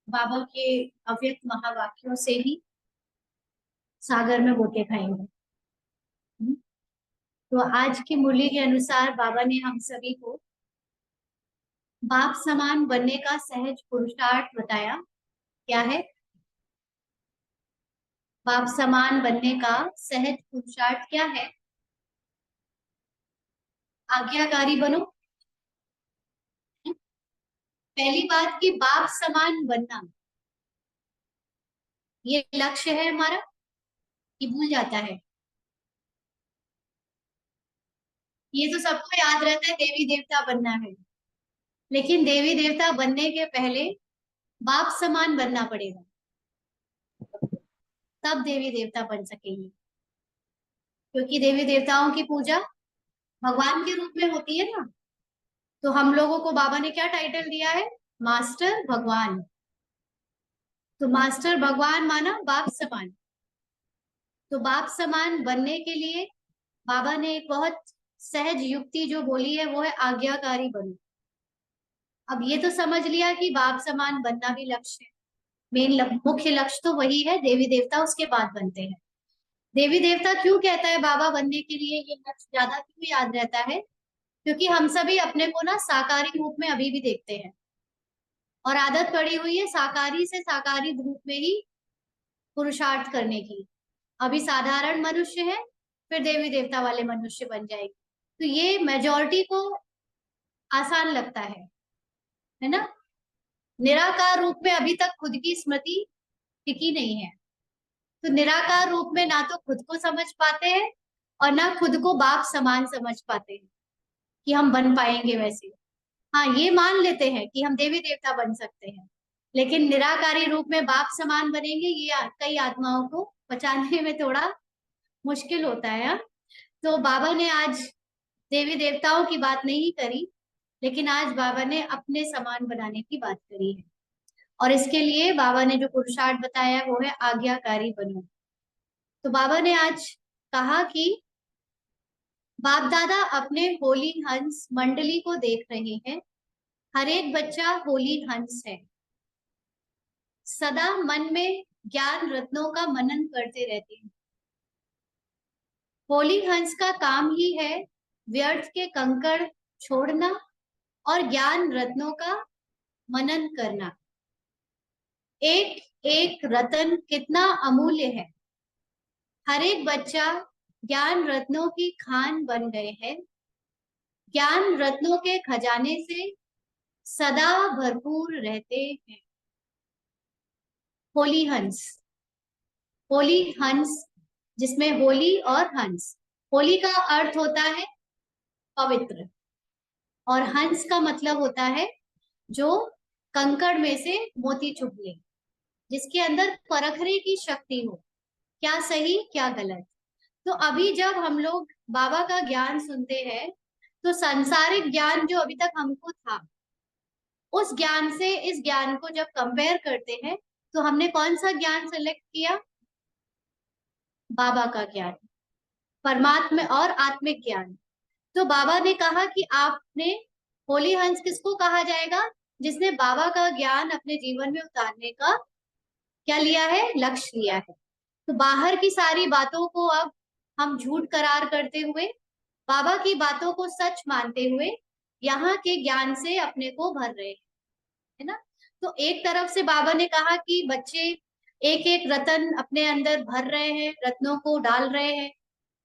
बाबा के अव्यक्त महावाक्यों से ही सागर में गोते खाएंगे। हम्म। तो आज की मुरली के अनुसार बाबा ने हम सभी को बाप समान बनने का सहज पुरुषार्थ बताया। क्या है? बाप समान बनने का सहज पुरुषार्थ क्या है? आज्ञाकारी बनो। पहली बात कि बाप समान बनना ये लक्ष्य है हमारा कि भूल जाता है। ये तो सबको याद रहता है देवी देवता बनना है, लेकिन देवी देवता बनने के पहले बाप समान बनना पड़ेगा, तब देवी देवता बन सकेंगे। क्योंकि देवी देवताओं की पूजा भगवान के रूप में होती है ना। तो हम लोगों को बाबा ने क्या टाइटल दिया है? मास्टर भगवान। तो मास्टर भगवान माना बाप समान। तो बाप समान बनने के लिए बाबा ने एक बहुत सहज युक्ति जो बोली है वो है आज्ञाकारी बनो। अब ये तो समझ लिया कि बाप समान बनना भी लक्ष्य है। मुख्य लक्ष्य तो वही है, देवी देवता उसके बाद बनते हैं। देवी देवता क्यों कहता है बाबा बनने के लिए ये लक्ष्य ज्यादा क्यों याद रहता है? क्योंकि हम सभी अपने को ना साकारी रूप में अभी भी देखते हैं, और आदत पड़ी हुई है साकारी से साकारी रूप में ही पुरुषार्थ करने की। अभी साधारण मनुष्य है, फिर देवी देवता वाले मनुष्य बन जाएगी। तो ये मेजोरिटी को आसान लगता है ना। निराकार रूप में अभी तक खुद की स्मृति टिकी नहीं है। तो निराकार रूप में ना तो खुद को समझ पाते हैं और ना खुद को बाप समान समझ पाते हैं कि हम बन पाएंगे वैसे। हाँ, ये मान लेते हैं कि हम देवी देवता बन सकते हैं, लेकिन निराकारी रूप में बाप समान बनेंगे ये कई आत्माओं को पहचानने में थोड़ा मुश्किल होता है। हाँ? तो बाबा ने आज देवी देवताओं की बात नहीं करी, लेकिन आज बाबा ने अपने समान बनाने की बात करी है। और इसके लिए बाबा ने जो पुरुषार्थ बताया है वो है आज्ञाकारी बनो। तो बाबा ने आज कहा कि बाप दादा अपने होली हंस मंडली को देख रहे हैं। हर एक बच्चा होली हंस है, सदा मन में ज्ञान रत्नों का मनन करते रहते हैं। होली हंस का काम ही है व्यर्थ के कंकड़ छोड़ना और ज्ञान रत्नों का मनन करना। एक एक रतन कितना अमूल्य है। हर एक बच्चा ज्ञान रत्नों की खान बन गए हैं। ज्ञान रत्नों के खजाने से सदा भरपूर रहते हैं। होली हंस। होली हंस जिसमें होली और हंस। होली का अर्थ होता है पवित्र, और हंस का मतलब होता है जो कंकड़ में से मोती चुग ले, जिसके अंदर परखने की शक्ति हो, क्या सही क्या गलत। तो अभी जब हम लोग बाबा का ज्ञान सुनते हैं तो सांसारिक ज्ञान जो अभी तक हमको था, उस ज्ञान से इस ज्ञान को जब कंपेयर करते हैं तो हमने कौन सा ज्ञान सेलेक्ट किया? बाबा का ज्ञान, परमात्मा और आत्मिक ज्ञान। तो बाबा ने कहा कि आपने होली हंस किसको कहा जाएगा? जिसने बाबा का ज्ञान अपने जीवन में उतारने का क्या लिया है? लक्ष्य लिया है। तो बाहर की सारी बातों को अब हम झूठ करार करते हुए, बाबा की बातों को सच मानते हुए यहाँ के ज्ञान से अपने को भर रहे हैं, है ना। तो एक तरफ से बाबा ने कहा कि बच्चे एक एक रतन अपने अंदर भर रहे हैं, रत्नों को डाल रहे हैं।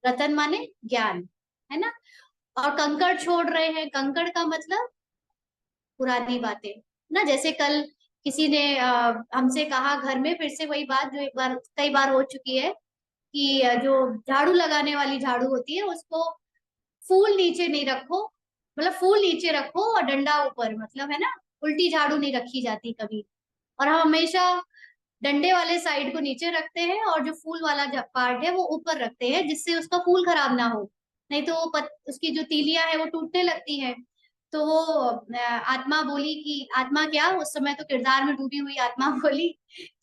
रतन माने ज्ञान, है ना। और कंकड़ छोड़ रहे हैं। कंकड़ का मतलब पुरानी बातें ना। जैसे कल किसी ने हमसे कहा घर में, फिर से वही बात जो एक बार कई बार हो चुकी है कि जो झाड़ू लगाने वाली झाड़ू होती है उसको फूल नीचे नहीं रखो, मतलब फूल नीचे रखो और डंडा ऊपर, मतलब है ना। उल्टी झाड़ू नहीं रखी जाती कभी। और हम हमेशा डंडे वाले साइड को नीचे रखते हैं और जो फूल वाला पार्ट है वो ऊपर रखते हैं, जिससे उसका फूल खराब ना हो। नहीं तो वो उसकी जो तीलियां है वो टूटने लगती है। तो वो आत्मा बोली कि आत्मा क्या, उस समय तो किरदार में डूबी हुई आत्मा बोली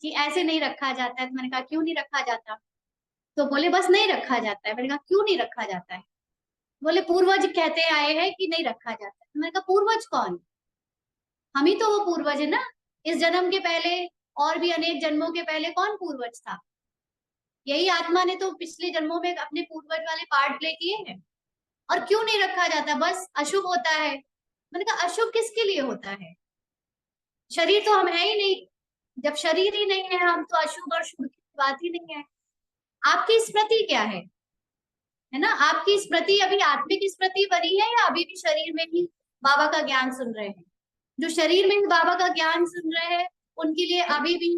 कि ऐसे नहीं रखा जाता है। तो मैंने कहा क्यों नहीं रखा जाता? तो बोले बस नहीं रखा जाता है। मैंने कहा क्यों नहीं रखा जाता है? बोले पूर्वज कहते आए हैं कि नहीं रखा जाता है। तो मैंने कहा पूर्वज कौन? हम ही तो वो पूर्वज है ना। इस जन्म के पहले और भी अनेक जन्मों के पहले कौन पूर्वज था? यही आत्मा ने तो पिछले जन्मों में अपने पूर्वज वाले पार्ट प्ले किए हैं। और क्यों नहीं रखा जाता? बस अशुभ होता है। मैंने कहा अशुभ किसके लिए होता है? शरीर तो हम है ही नहीं। जब शरीर ही नहीं है हम, तो अशुभ और शुभ की बात ही नहीं है। आपकी स्मृति क्या है ना? आपकी स्मृति अभी आत्मिक स्मृति बनी है या अभी भी शरीर में ही बाबा का ज्ञान सुन रहे हैं? जो शरीर में ही बाबा का ज्ञान सुन रहे हैं उनके लिए अभी भी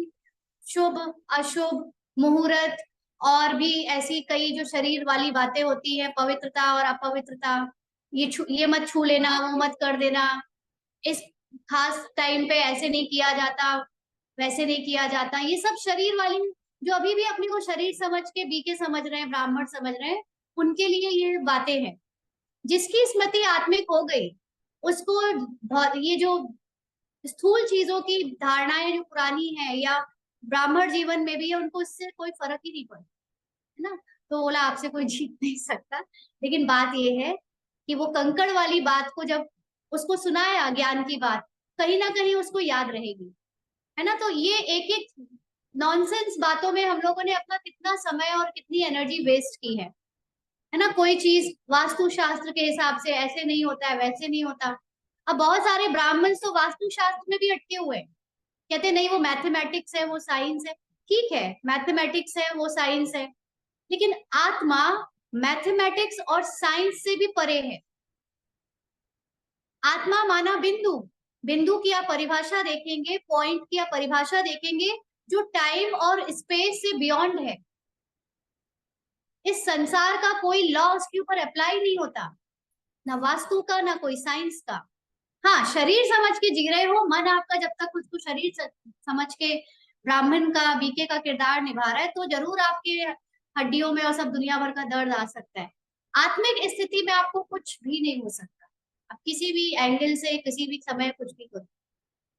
शुभ अशुभ मुहूर्त और भी ऐसी कई जो शरीर वाली बातें होती है, पवित्रता और अपवित्रता, ये मत छू लेना, वो मत कर देना, इस खास टाइम पे ऐसे नहीं किया जाता, वैसे नहीं किया जाता, ये सब शरीर वाली जो अभी भी अपने को शरीर समझ के बीके समझ रहे हैं, ब्राह्मण समझ रहे हैं, उनके लिए ये बातें हैं। जिसकी स्मृति आत्मिक हो गई उसको ये जो स्थूल चीजों की धारणाएं जो पुरानी है या ब्राह्मण जीवन में भी है, उनको इससे कोई फर्क ही नहीं पड़ता, है ना? तो बोला आपसे कोई जीत नहीं सकता। लेकिन बात ये है कि वो कंकड़ वाली बात को जब उसको सुनाया ज्ञान की बात, कहीं ना कहीं उसको याद रहेगी, है ना? तो ये एक एक नॉनसेंस बातों में हम लोगों ने अपना कितना समय और कितनी एनर्जी वेस्ट की है ना? कोई चीज वास्तु शास्त्र के हिसाब से ऐसे नहीं होता है, वैसे नहीं होता। अब बहुत सारे ब्राह्मण तो वास्तु शास्त्र में भी अटके हुए हैं, कहते नहीं वो मैथमेटिक्स है, वो साइंस है। ठीक है, मैथमेटिक्स है, वो साइंस है, लेकिन आत्मा मैथमेटिक्स और साइंस से भी परे है। आत्मा माना बिंदु, बिंदु की आप परिभाषा देखेंगे, पॉइंट की आप परिभाषा देखेंगे, जो टाइम और स्पेस से बियॉन्ड है। इस संसार का कोई लॉ उसके ऊपर अप्लाई नहीं होता, ना वास्तु का, ना कोई साइंस का। हाँ, शरीर समझ के जी रहे हो, मन आपका जब तक खुद को शरीर समझ के ब्राह्मण का बीके का किरदार निभा रहा है, तो जरूर आपके हड्डियों में और सब दुनिया भर का दर्द आ सकता है। आत्मिक स्थिति में आपको कुछ भी नहीं हो सकता। आप किसी भी एंगल से किसी भी समय कुछ भी करो,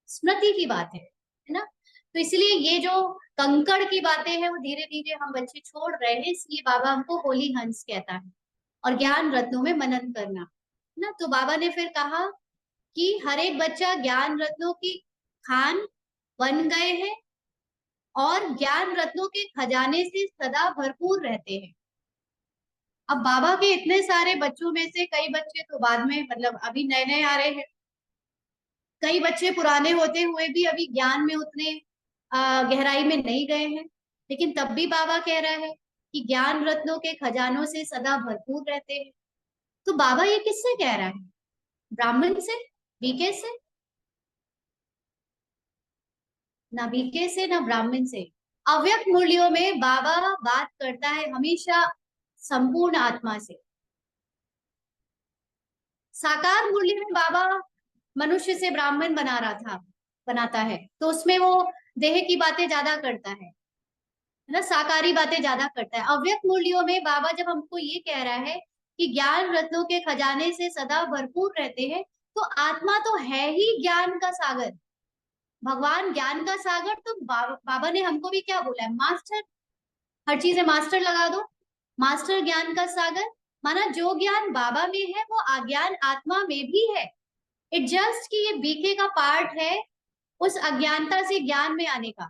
स्मृति की बात है ना? तो इसलिए ये जो कंकड़ की बातें हैं वो धीरे धीरे हम बच्चे छोड़ रहे हैं, इसलिए बाबा हमको होली हंस कहता है और ज्ञान रत्नों में मनन करना, है ना? तो बाबा ने फिर कहा कि हर एक बच्चा ज्ञान रत्नों की खान बन गए हैं और ज्ञान रत्नों के खजाने से सदा भरपूर रहते हैं। अब बाबा के इतने सारे बच्चों में से कई बच्चे तो बाद में, मतलब अभी नए नए आ रहे हैं, कई बच्चे पुराने होते हुए भी अभी ज्ञान में उतने गहराई में नहीं गए हैं, लेकिन तब भी बाबा कह रहा है कि ज्ञान रत्नों के खजानों से सदा भरपूर रहते हैं। तो बाबा ये किससे कह रहा है? ब्राह्मण से, बीके से? ना बीके से ना ब्राह्मण से। अव्यक्त मूल्यों में बाबा बात करता है हमेशा संपूर्ण आत्मा से। साकार मूल्य में बाबा मनुष्य से ब्राह्मण बना रहा था, बनाता है, तो उसमें वो देह की बातें ज्यादा करता है ना, साकारी बातें ज्यादा करता है। अव्यक्त मूल्यों में बाबा जब हमको ये कह रहा है कि ज्ञान रत्नों के खजाने से सदा भरपूर रहते हैं, तो आत्मा तो है ही ज्ञान का सागर, भगवान ज्ञान का सागर। तो बाबा ने हमको भी क्या बोला है? मास्टर, हर चीज में मास्टर लगा दो, मास्टर ज्ञान का सागर। माना जो ज्ञान बाबा में है वो अज्ञान आत्मा में भी है। इट जस्ट कि ये बीके का पार्ट है उस अज्ञानता से ज्ञान में आने का।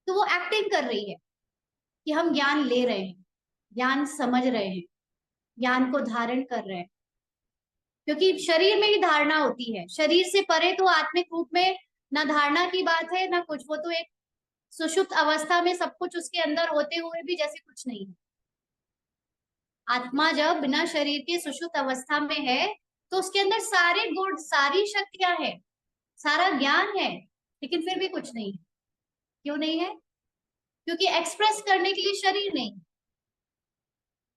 तो वो एक्टिंग कर रही है कि हम ज्ञान ले रहे हैं, ज्ञान समझ रहे हैं, ज्ञान को धारण कर रहे हैं, क्योंकि शरीर में ही धारणा होती है। शरीर से परे तो आत्मिक रूप में ना धारणा की बात है ना कुछ, वो तो एक सुषुप्त अवस्था में सब कुछ उसके अंदर होते हुए भी जैसे कुछ नहीं है। आत्मा जब बिना शरीर के सुषुप्त अवस्था में है तो उसके अंदर सारे गुण, सारी शक्तियां हैं, सारा ज्ञान है, लेकिन फिर भी कुछ नहीं है। क्यों नहीं है? क्योंकि एक्सप्रेस करने के लिए शरीर नहीं।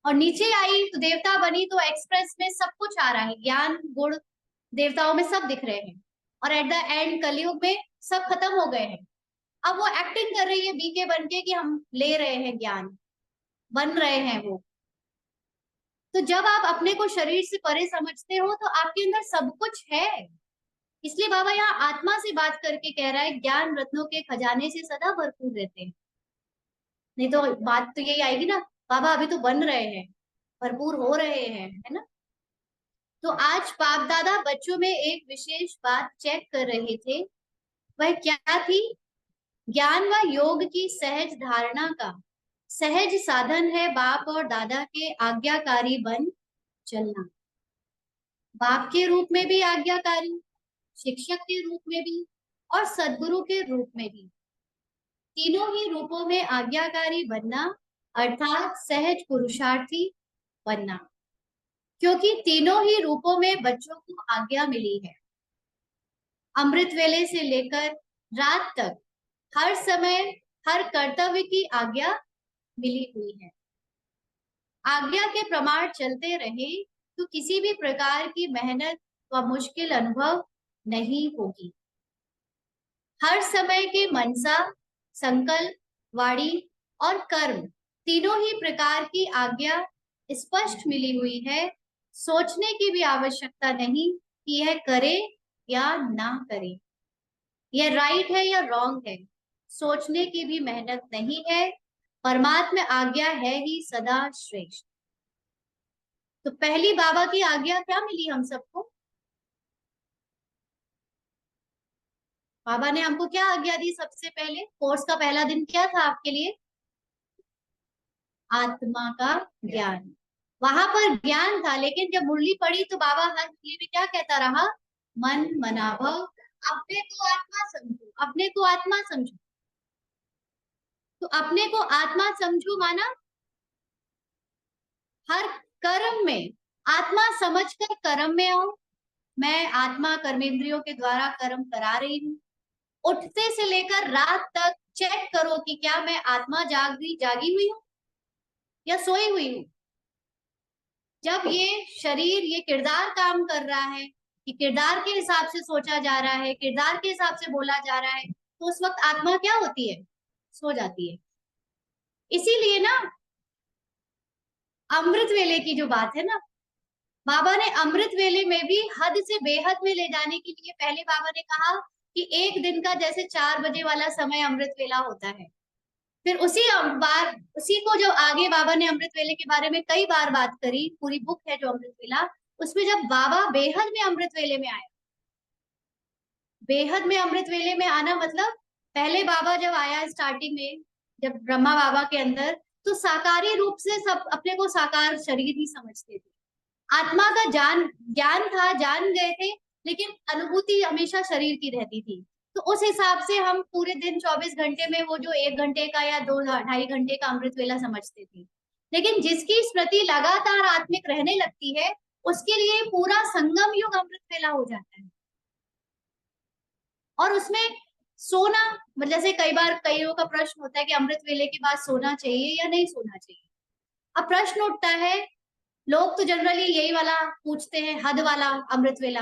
और नीचे आई तो देवता बनी तो एक्सप्रेस में सब कुछ आ रहा है, ज्ञान गुण देवताओं में सब दिख रहे हैं, और एट द एंड कलयुग में सब खत्म हो गए हैं। अब वो एक्टिंग कर रही है बीके बन के कि हम ले रहे हैं ज्ञान, बन रहे हैं वो। तो जब आप अपने को शरीर से परे समझते हो तो आपके अंदर सब कुछ है। इसलिए बाबा यहाँ आत्मा से बात करके कह रहा है ज्ञान रत्नों के खजाने से सदा भरपूर रहते हैं। नहीं तो बात तो यही आएगी ना, बाबा अभी तो बन रहे हैं, भरपूर हो रहे हैं, है ना? तो आज बाप दादा बच्चों में एक विशेष बात चेक कर रहे थे। वह क्या थी? ज्ञान व योग की सहज धारणा का सहज साधन है बाप और दादा के आज्ञाकारी बन चलना। बाप के रूप में भी आज्ञाकारी, शिक्षक के रूप में भी, और सदगुरु के रूप में भी। तीनों ही रूपों में आज्ञाकारी बनना अर्थात सहज पुरुषार्थी बनना, क्योंकि तीनों ही रूपों में बच्चों को आज्ञा मिली है। अमृत वेले से लेकर रात तक हर समय हर कर्तव्य की आज्ञा मिली हुई है। आज्ञा के प्रमाण चलते रहे तो किसी भी प्रकार की मेहनत व मुश्किल अनुभव नहीं होगी। हर समय के मनसा, संकल्प, वाणी और कर्म तीनों ही प्रकार की आज्ञा स्पष्ट मिली हुई है। सोचने की भी आवश्यकता नहीं कि यह करे या ना करे, यह राइट है या रॉन्ग है। सोचने की भी मेहनत नहीं है। परमात्मा आज्ञा है ही सदा श्रेष्ठ। तो पहली बाबा की आज्ञा क्या मिली हम सबको? बाबा ने हमको क्या आज्ञा दी? सबसे पहले कोर्स का पहला दिन क्या था आपके लिए? आत्मा का ज्ञान। वहां पर ज्ञान था, लेकिन जब मुरली पड़ी तो बाबा हर मुरली में क्या कहता रहा? मन मनाभव, अपने को आत्मा समझो, अपने को आत्मा समझो। तो अपने को आत्मा समझो माना हर कर्म में आत्मा समझकर कर्म में आओ। मैं आत्मा कर्मेंद्रियों के द्वारा कर्म करा रही हूँ। उठते से लेकर रात तक चेक करो कि क्या मैं आत्मा जागी हुई हूँ या सोई हुई हूँ। जब ये शरीर ये किरदार काम कर रहा है कि किरदार के हिसाब से सोचा जा रहा है, किरदार के हिसाब से बोला जा रहा है, तो उस वक्त आत्मा क्या होती है? सो जाती है। इसीलिए ना अमृत वेले की जो बात है ना, बाबा ने अमृत वेले में भी हद से बेहद में ले जाने के लिए पहले बाबा ने कहा कि एक दिन का जैसे 4 बजे वाला समय अमृत वेला होता है। फिर उसी को जो आगे बाबा ने अमृत वेले के बारे में कई बार बात करी, पूरी बुक है जो अमृत वेला, उसमें जब बाबा बेहद में अमृत वेले में आया, बेहद में अमृत वेले में आना मतलब पहले बाबा जब आया स्टार्टिंग में, जब ब्रह्मा बाबा के अंदर, तो साकारी रूप से सब अपने को साकार शरीर ही समझते थे। आत्मा का ज्ञान था, जान गए थे, लेकिन अनुभूति हमेशा शरीर की रहती थी। तो उस हिसाब से हम पूरे दिन 24 घंटे में वो जो 1 घंटे का या 2 ढाई घंटे का अमृत वेला समझते थे। लेकिन जिसकी स्मृति लगातार आत्मिक रहने लगती है, उसके लिए पूरा संगम युग अमृत वेला हो जाता है। और उसमें सोना, मतलब जैसे कई बार कईयों का प्रश्न होता है कि अमृत वेले के बाद सोना चाहिए या नहीं सोना चाहिए। अब प्रश्न उठता है, लोग तो जनरली यही वाला पूछते हैं, हद वाला अमृत वेला।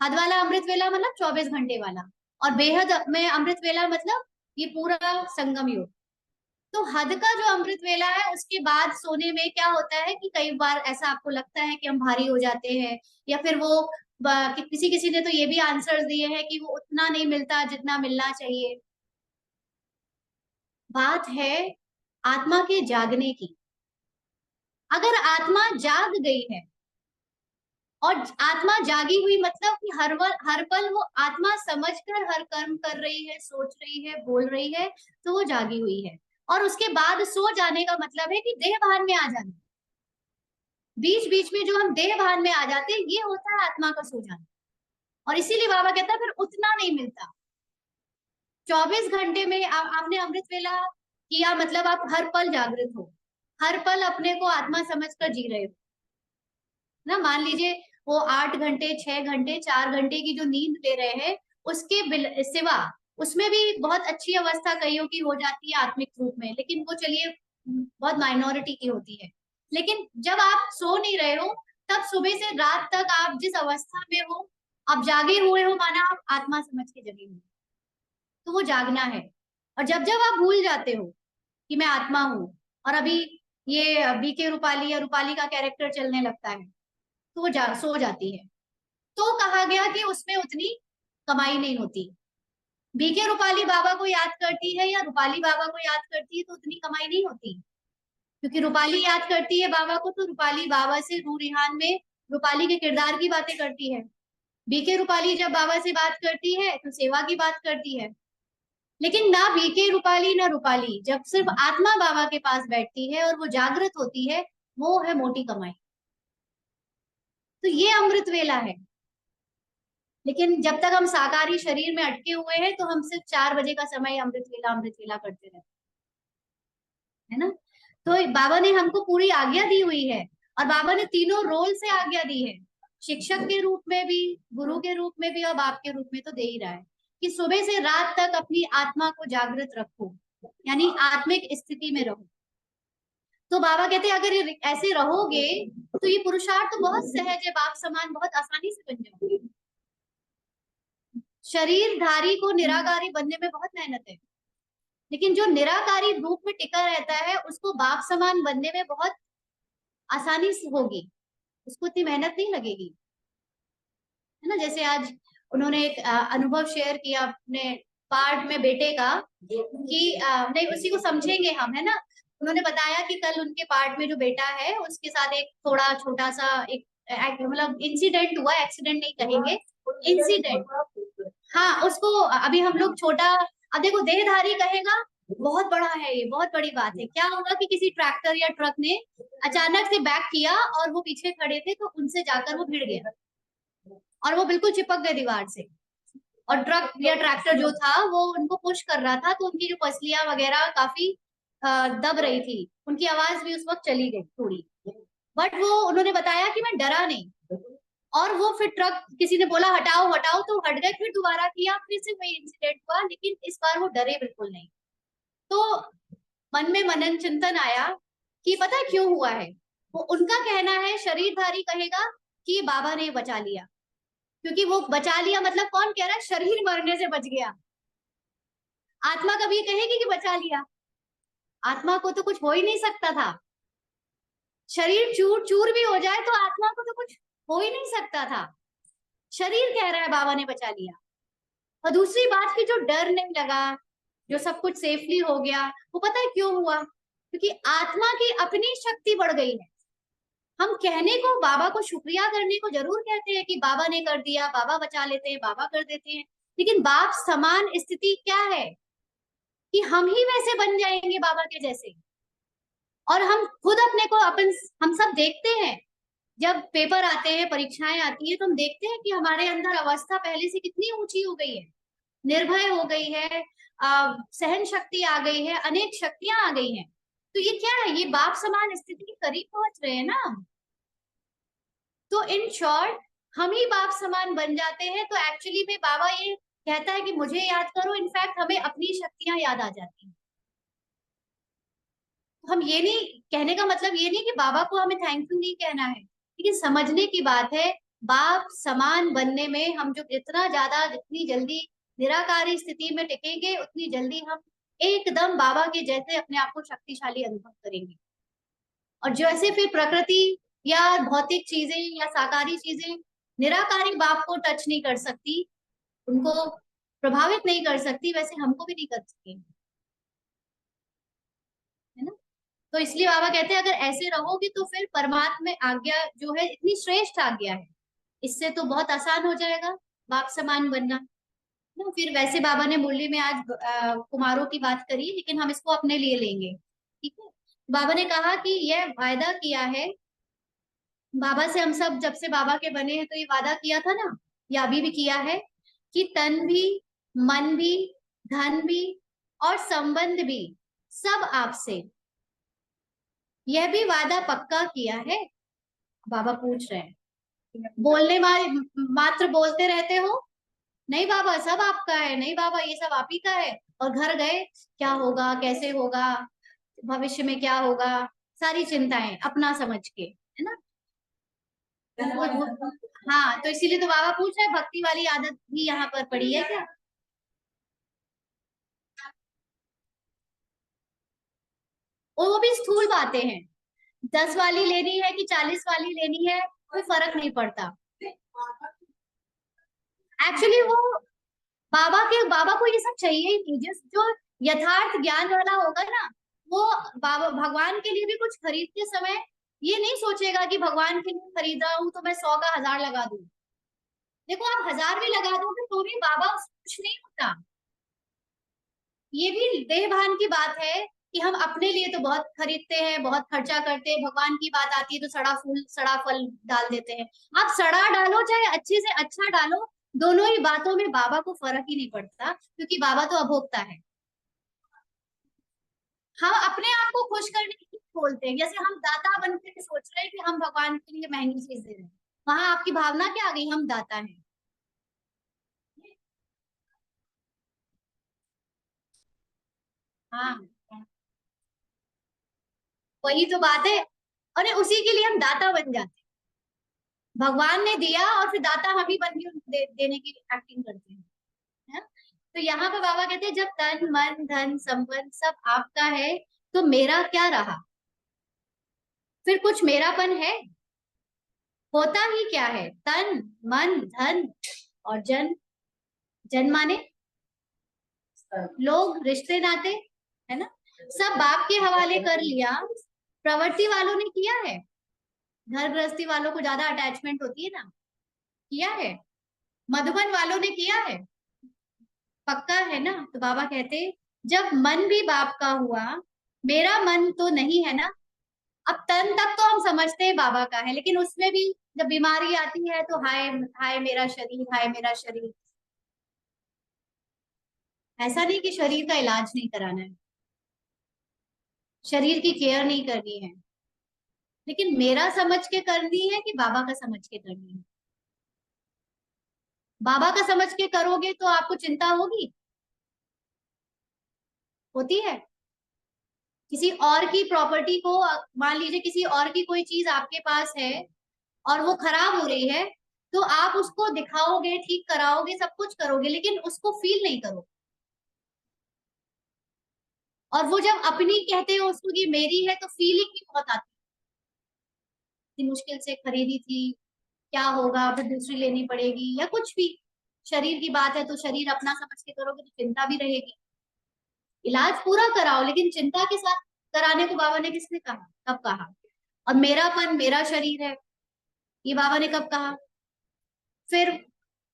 हद वाला अमृत वेला मतलब 24 घंटे वाला, और बेहद में अमृत वेला मतलब ये पूरा संगम युग। तो हद का जो अमृत वेला है उसके बाद सोने में क्या होता है कि कई बार ऐसा आपको लगता है कि हम भारी हो जाते हैं, या फिर वो कि किसी किसी ने तो ये भी आंसर्स दिए हैं कि वो उतना नहीं मिलता जितना मिलना चाहिए। बात है आत्मा के जागने की। अगर आत्मा जाग गई है, और आत्मा जागी हुई मतलब कि हर पल वो आत्मा समझकर हर कर्म कर रही है, सोच रही है, बोल रही है, तो वो जागी हुई है। और उसके बाद सो जाने का मतलब है कि देह भान में आ जाना। बीच बीच में जो हम देह भान में आ जाते हैं, ये होता है आत्मा का सो जाना। और इसीलिए बाबा कहता है फिर उतना नहीं मिलता। 24 घंटे में आपने अमृत वेला किया मतलब आप हर पल जागृत हो, हर पल अपने को आत्मा समझकर जी रहे हो ना। मान लीजिए वो 8 घंटे, 6 घंटे, 4 घंटे की जो नींद ले रहे हैं, उसके सिवा उसमें भी बहुत अच्छी अवस्था कईयों की हो जाती है आत्मिक रूप में, लेकिन वो चलिए बहुत माइनॉरिटी की होती है। लेकिन जब आप सो नहीं रहे हो, तब सुबह से रात तक आप जिस अवस्था में हो, आप जागे हुए हो माना आप आत्मा समझ के जगे हुए, तो वो जागना है। और जब जब आप भूल जाते हो कि मैं आत्मा हूँ, और अभी ये बीके रूपाली या रूपाली का कैरेक्टर चलने लगता है, तो वो सो जाती है। तो कहा गया कि उसमें उतनी कमाई नहीं होती। बीके रूपाली बाबा को याद करती है या रूपाली बाबा को याद करती है तो उतनी कमाई नहीं होती, क्योंकि रूपाली याद करती है बाबा को तो रूपाली बाबा से रूह रिहान में रूपाली के किरदार की बातें करती है। बीके रूपाली जब बाबा से बात करती है तो सेवा की बात करती है, लेकिन ना बीके रूपाली ना रूपाली जब सिर्फ आत्मा बाबा के पास बैठती है और वो जागृत होती है, वो है मोटी कमाई। तो ये अमृत वेला है। लेकिन जब तक हम साकारी शरीर में अटके हुए हैं तो हम सिर्फ 4 बजे का समय अमृत वेला करते रहते है ना। तो बाबा ने हमको पूरी आज्ञा दी हुई है, और बाबा ने तीनों रोल से आज्ञा दी है, शिक्षक के रूप में भी, गुरु के रूप में भी, और बाप के रूप में तो दे ही रहा है कि सुबह से रात तक अपनी आत्मा को जागृत रखो, यानी आत्मिक स्थिति में रहो। तो बाबा कहते हैं अगर ऐसे रहोगे तो ये पुरुषार्थ तो बहुत सहज है, बाप समान बहुत आसानी से बन जाओगे। शरीरधारी को निराकारी बनने में बहुत मेहनत है, लेकिन जो निराकारी रूप में टिका रहता है उसको बाप समान बनने में बहुत आसानी से होगी, उसको इतनी मेहनत नहीं लगेगी, है ना। जैसे आज उन्होंने एक अनुभव शेयर किया अपने पार्ट में बेटे का, कि नहीं उसी को समझेंगे हम, है ना। उन्होंने बताया कि कल उनके पार्ट में जो बेटा है उसके साथ एक थोड़ा छोटा सा एक मतलब इंसिडेंट हुआ, एक्सीडेंट नहीं कहेंगे, इंसिडेंट। हाँ, उसको अभी हम लोग छोटा, अब देखो देहधारी कहेगा बहुत बड़ा है, ये बहुत बड़ी बात है। क्या होगा कि किसी ट्रैक्टर या ट्रक ने अचानक से बैक किया और वो पीछे खड़े थे तो उनसे जाकर वो भिड़ गया और वो बिल्कुल चिपक गए दीवार से, और ट्रक या ट्रैक्टर जो था वो उनको पुश कर रहा था, तो उनकी जो पसलियां वगैरह काफी दब रही थी, उनकी आवाज भी उस वक्त चली गई थोड़ी। बट वो उन्होंने बताया कि मैं डरा नहीं, और वो फिर ट्रक किसी ने बोला हटाओ हटाओ तो हट गए, फिर दोबारा किया, फिर से वही इंसिडेंट हुआ, लेकिन इस बार वो डरे बिल्कुल नहीं। तो मन में मनन चिंतन आया कि पता है क्यों हुआ है। वो उनका कहना है, शरीरधारी कहेगा कि बाबा ने बचा लिया, क्योंकि वो बचा लिया मतलब कौन कह रहा है, शरीर मरने से बच गया। आत्मा कभी कहेगी कि बचा लिया? आत्मा को तो कुछ हो ही नहीं सकता था, शरीर चूर चूर भी हो जाए तो आत्मा को तो कुछ हो ही नहीं सकता था। शरीर कह रहा है बाबा ने बचा लिया। और दूसरी बात की जो डर नहीं लगा, जो सब कुछ सेफली हो गया, वो पता है क्यों हुआ? क्योंकि आत्मा की अपनी शक्ति बढ़ गई है। हम कहने को, बाबा को शुक्रिया करने को जरूर कहते हैं कि बाबा ने कर दिया, बाबा बचा लेते हैं, बाबा कर देते हैं, लेकिन बाप समान स्थिति क्या है कि हम ही वैसे बन जाएंगे बाबा के जैसे। और हम खुद अपने को अपन, हम सब देखते हैं जब पेपर आते हैं, परीक्षाएं आती है, तो हम देखते हैं कि हमारे अंदर अवस्था पहले से कितनी ऊंची हो गई है, निर्भय हो गई है, सहन शक्ति आ गई है, अनेक शक्तियां आ गई हैं। तो ये क्या है, ये बाप समान स्थिति के करीब पहुंच रहे हैं ना हम। तो इन शॉर्ट हम ही बाप समान बन जाते हैं। तो एक्चुअली में बाबा ये कहता है कि मुझे याद करो, इनफैक्ट हमें अपनी शक्तियां याद आ जाती हैं। हम ये नहीं, कहने का मतलब ये नहीं कि बाबा को हमें थैंक यू नहीं कहना है, लेकिन समझने की बात है, बाप समान बनने में हम जो जितना ज्यादा, जितनी जल्दी निराकारी स्थिति में टिकेंगे, उतनी जल्दी हम एकदम बाबा के जैसे अपने आप को शक्तिशाली अनुभव करेंगे। और जैसे फिर प्रकृति या भौतिक चीजें या साकारी चीजें निराकारी बाप को टच नहीं कर सकती, उनको प्रभावित नहीं कर सकती, वैसे हमको भी नहीं कर सकेंगे, है ना। तो इसलिए बाबा कहते हैं अगर ऐसे रहोगे तो फिर परमात्मा में आज्ञा जो है इतनी श्रेष्ठ आज्ञा है, इससे तो बहुत आसान हो जाएगा बाप समान बनना ना। फिर वैसे बाबा ने मुरली में आज कुमारों की बात करी, लेकिन हम इसको अपने लिए लेंगे, ठीक है। बाबा ने कहा कि यह वायदा किया है, बाबा से हम सब जब से बाबा के बने हैं तो ये वादा किया था ना, या अभी भी किया है, कि तन भी, मन भी, धन भी और संबंध भी सब आपसे। यह भी वादा पक्का किया है? बाबा पूछ रहे हैं, बोलने मात्र बोलते रहते हो? नहीं बाबा सब आपका है, नहीं बाबा ये सब आप ही का है, और घर गए क्या होगा, कैसे होगा, भविष्य में क्या होगा, सारी चिंताएं अपना समझ के, है ना। हाँ, तो इसीलिए तो बाबा पूछ रहे हैं भक्ति वाली आदत भी यहाँ पर पड़ी है क्या? और वो भी स्थूल बातें हैं, 10 वाली लेनी है कि 40 वाली लेनी है, कोई फर्क नहीं पड़ता। एक्चुअली वो बाबा को ये सब चाहिए ही नहीं, जिस जो यथार्थ ज्ञान वाला होगा ना, वो बाबा भगवान के लिए भी कुछ खरीदते समय ये नहीं सोचेगा कि भगवान के लिए खरीद रहा हूं तो मैं 100 का 1000 लगा दूं। देखो आप 1000 भी लगा दोगे तो भी बाबा उससे कुछ नहीं होता। ये भी देह भान की बात है कि हम अपने लिए तो बहुत खरीदते हैं, बहुत खर्चा करते हैं, भगवान की बात आती है तो सड़ा फूल सड़ा फल डाल देते हैं। आप सड़ा डालो चाहे अच्छे से अच्छा डालो, दोनों ही बातों में बाबा को फर्क ही नहीं पड़ता, क्योंकि बाबा तो अभोक्ता है। हम अपने आप को खुश करने के लिए बोलते हैं, जैसे हम दाता बन के सोच रहे हैं कि हम भगवान के लिए महंगी चीज दे रहे हैं। वहां आपकी भावना क्या आ गई, हम दाता हैं। हाँ, वही तो बात है। और उसी के लिए हम दाता बन जाते हैं। भगवान ने दिया और फिर दाता हम ही बन के उनको देने की एक्टिंग करते हैं, है? तो यहाँ पे बाबा कहते हैं जब तन मन धन संपत्ति सब आपका है तो मेरा क्या रहा, फिर कुछ मेरापन है? होता ही क्या है, तन मन धन और जन। जन माने लोग, रिश्ते नाते, है ना? सब बाप के हवाले कर लिया। प्रवृत्ति वालों ने किया है, घर गृहस्थी वालों को ज्यादा अटैचमेंट होती है ना, किया है। मधुबन वालों ने किया है, पक्का है ना? तो बाबा कहते जब मन भी बाप का हुआ, मेरा मन तो नहीं है ना। अब तन तक तो हम समझते हैं बाबा का है, लेकिन उसमें भी जब बीमारी आती है तो हाय हाय मेरा शरीर, हाय मेरा शरीर। ऐसा नहीं कि शरीर का इलाज नहीं कराना है, शरीर की केयर नहीं करनी है, लेकिन मेरा समझ के करनी है कि बाबा का समझ के करनी है। बाबा का समझ के करोगे तो आपको चिंता होगी, होती है। किसी और की प्रॉपर्टी को, मान लीजिए किसी और की कोई चीज आपके पास है और वो खराब हो रही है, तो आप उसको दिखाओगे, ठीक कराओगे, सब कुछ करोगे, लेकिन उसको फील नहीं करोगे। और वो जब अपनी कहते हो उसको कि मेरी है, तो फीलिंग भी बहुत आती है। इतनी मुश्किल से खरीदी थी, क्या होगा, फिर दूसरी लेनी पड़ेगी या कुछ भी। शरीर की बात है तो शरीर अपना समझ के करोगे तो चिंता भी रहेगी। इलाज पूरा कराओ, लेकिन चिंता के साथ कराने को बाबा ने किसने कहा, कब कहा? और मेरापन, मेरा शरीर है, ये बाबा ने कब कहा? फिर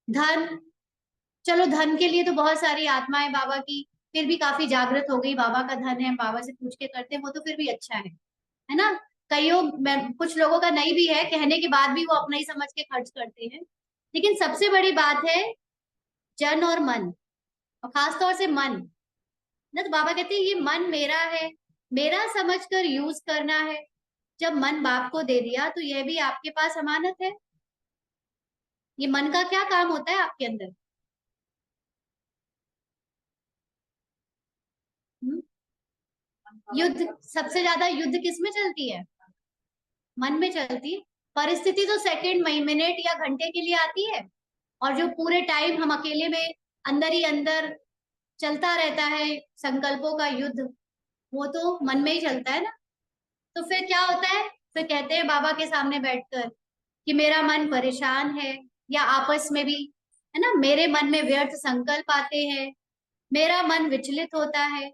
धन, चलो धन के लिए तो बहुत सारी आत्माएं बाबा की फिर भी काफी जागृत हो गई, बाबा का धन है, बाबा से पूछ के करते हैं, वो तो फिर भी अच्छा है ना? कईयों मैं कुछ लोगों का नहीं भी है, कहने के बाद भी वो अपना ही समझ के खर्च करते हैं। लेकिन सबसे बड़ी बात है जन और मन, और खास तौर से मन ना। तो बाबा कहते हैं ये मन मेरा है, मेरा समझ कर यूज करना है। जब मन बाप को दे दिया तो यह भी आपके पास अमानत है। ये मन का क्या काम होता है आपके अंदर? हम्म? युद्ध, सबसे ज्यादा युद्ध किस में चलती है? मन में चलती है। परिस्थिति तो सेकंड, मिनट या घंटे के लिए आती है, और जो पूरे टाइम हम अकेले में अंदर ही अंदर चलता रहता है, संकल्पों का युद्ध, वो तो मन में ही चलता है ना। तो फिर क्या होता है? फिर कहते हैं बाबा के सामने बैठकर कि मेरा मन परेशान है, या आपस में भी, है ना, मेरे मन में व्यर्थ संकल्प आते हैं, मेरा मन विचलित होता है।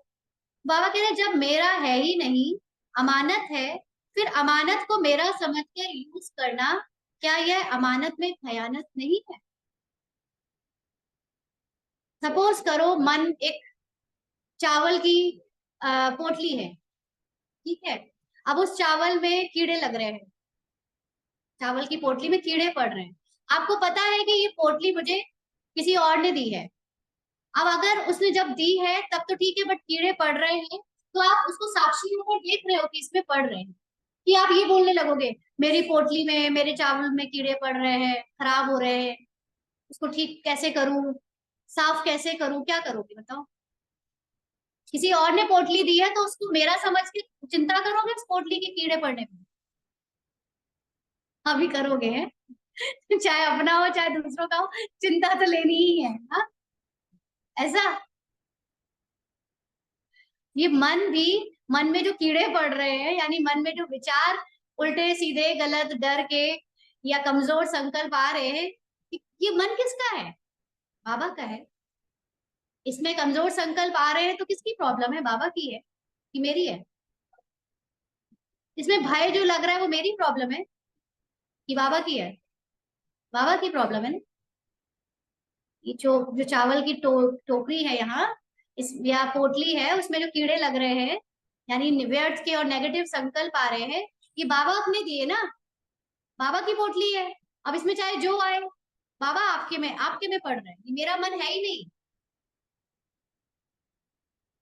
बाबा कह रहे जब मेरा है ही नहीं, अमानत है, फिर अमानत को मेरा समझ कर यूज करना, क्या यह अमानत में खयानत नहीं है? सपोज करो मन एक चावल की पोटली है, ठीक है? अब उस चावल में कीड़े लग रहे हैं, चावल की पोटली में कीड़े पड़ रहे हैं। आपको पता है कि ये पोटली मुझे किसी और ने दी है। अब अगर उसने जब दी है तब तो ठीक है, बट कीड़े पड़ रहे हैं, तो आप उसको साक्षी होकर देख रहे हो कि इसमें पड़ रहे हैं, कि आप ये बोलने लगोगे मेरी पोटली में, मेरे चावल में कीड़े पड़ रहे हैं, खराब हो रहे हैं, उसको ठीक कैसे करूं, साफ कैसे करूं, क्या करोगे बताओ? किसी और ने पोटली दी है तो उसको मेरा समझ के चिंता करोगे उस पोटली के कीड़े पड़ने में? अभी करोगे हैं? चाहे अपना हो चाहे दूसरों का हो, चिंता तो लेनी ही है, हाँ? ऐसा, ये मन भी, मन में जो कीड़े पड़ रहे हैं, यानी मन में जो विचार उल्टे सीधे गलत डर के या कमजोर संकल्प आ रहे हैं, ये मन किसका है? बाबा का है। इसमें कमजोर संकल्प आ रहे हैं तो किसकी प्रॉब्लम है, बाबा की है कि मेरी है? इसमें भय जो लग रहा है वो मेरी प्रॉब्लम है कि बाबा की है? बाबा की प्रॉब्लम है ना। ये जो चावल की टोकरी है यहाँ, इस या पोटली है, उसमें जो कीड़े लग रहे हैं, यानी व्यर्थ के और नेगेटिव संकल्प आ रहे हैं, ये बाबा अपने दिए ना, बाबा की पोटली है। अब इसमें चाहे जो आए, बाबा आपके में पड़ रहे हैं, ये मेरा मन है ही नहीं।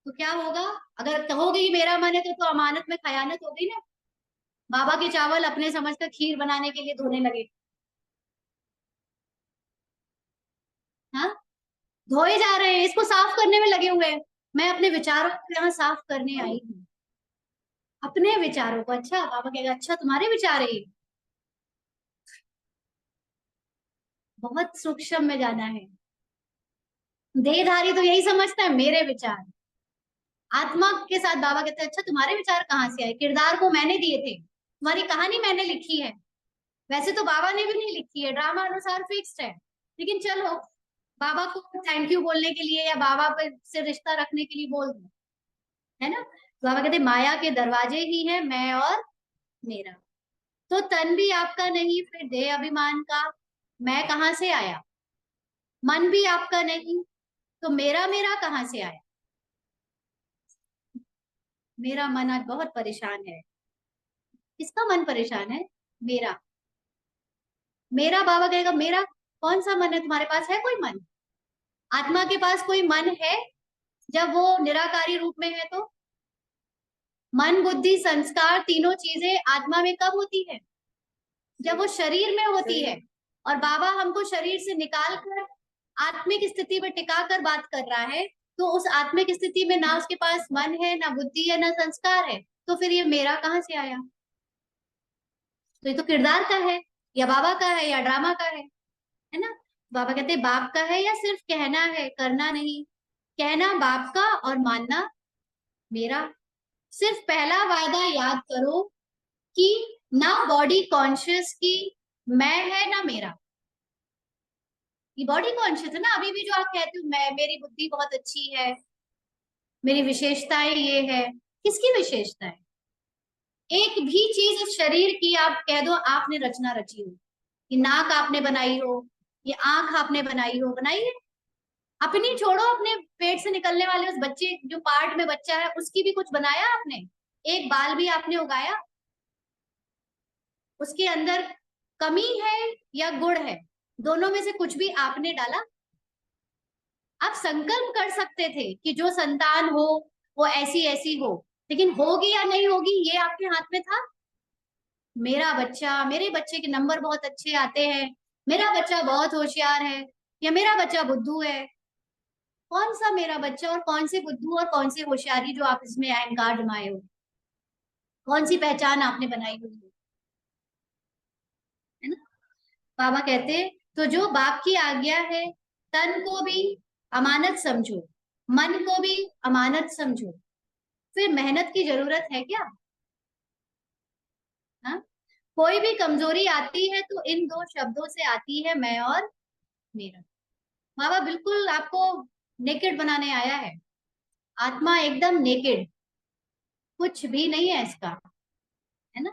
तो क्या होगा? अगर कहोगे ये मेरा मन है तो अमानत में खयानत हो गई ना। बाबा के चावल अपने समझ कर खीर बनाने के लिए धोने लगे। हाँ, धोए जा रहे हैं, इसको साफ करने में लगे हुए हैं। मैं अपने विचारों को यहाँ साफ करने आई हूँ, अपने विचारों को। अच्छा, बाबा कहेगा अच्छा तुम्हारे विचार है ये? बहुत सूक्ष्म में जाना है। देहधारी तो यही समझता है मेरे विचार। आत्मा के साथ बाबा कहते हैं अच्छा तुम्हारे विचार कहाँ से आए? किरदार को मैंने दिए थे, तुम्हारी कहानी मैंने लिखी है। वैसे तो बाबा ने भी नहीं लिखी है, ड्रामा अनुसार फिक्स्ड है, लेकिन चलो बाबा को थैंक यू बोलने के लिए या बाबा पे से रिश्ता रखने के लिए बोल दो, है ना। तो बाबा कहते माया के दरवाजे ही है मैं और मेरा। तो तन भी आपका नहीं, फिर देह अभिमान का मैं कहाँ से आया? मन भी आपका नहीं, तो मेरा मेरा कहाँ से आया? मेरा मन आज बहुत परेशान है। किसका मन परेशान है? मेरा। मेरा, बाबा कहेगा मेरा कौन सा मन है? तुम्हारे पास है कोई मन? आत्मा के पास कोई मन है जब वो निराकारी रूप में है? तो मन बुद्धि संस्कार तीनों चीजें आत्मा में कब होती है? जब वो शरीर में होती है। और बाबा हमको शरीर से निकाल कर आत्मिक स्थिति में टिका कर बात कर रहा है। तो उस आत्मिक स्थिति में ना उसके पास मन है, ना बुद्धि है, ना संस्कार है, तो फिर ये मेरा कहाँ से आया? तो ये तो किरदार का है, या बाबा का है, या ड्रामा का है ना। बाबा कहते हैं बाप का है या सिर्फ कहना है, करना नहीं? कहना बाप का और मानना मेरा। सिर्फ पहला वायदा याद करो कि ना बॉडी कॉन्शियस की मैं है ना मेरा। ये बॉडी कॉन्शियस है ना, अभी भी जो आप कहते हो मैं, मेरी बुद्धि बहुत अच्छी है, मेरी विशेषताएं ये है। किसकी विशेषता है? एक भी चीज इस शरीर की आप कह दो आपने रचना रची हो, ये नाक आपने बनाई हो, ये आंख आपने बनाई हो, बनाई है? अपनी छोड़ो, अपने पेट से निकलने वाले उस बच्चे जो पार्ट में बच्चा है उसकी भी कुछ बनाया आपने? एक बाल भी आपने उगाया? उसके अंदर कमी है या गुण है? दोनों में से कुछ भी आपने डाला? आप संकल्प कर सकते थे कि जो संतान हो वो ऐसी ऐसी हो, लेकिन होगी या नहीं होगी ये आपके हाथ में था? मेरा बच्चा, मेरे बच्चे के नंबर बहुत अच्छे आते हैं, मेरा बच्चा बहुत होशियार है, या मेरा बच्चा बुद्धू है। कौन सा मेरा बच्चा और कौन से बुद्धू और कौन सी होशियारी जो आप इसमें अहंकार जमाए हो? कौन सी पहचान आपने बनाई हुई है ना। बाबा कहते तो जो बाप की आज्ञा है, तन को भी अमानत समझो, मन को भी अमानत समझो, फिर मेहनत की जरूरत है क्या? हाँ, कोई भी कमजोरी आती है तो इन दो शब्दों से आती है, मैं और मेरा। बाबा बिल्कुल आपको नेकेड बनाने आया है, आत्मा एकदम नेकेड, कुछ भी नहीं है इसका, है ना।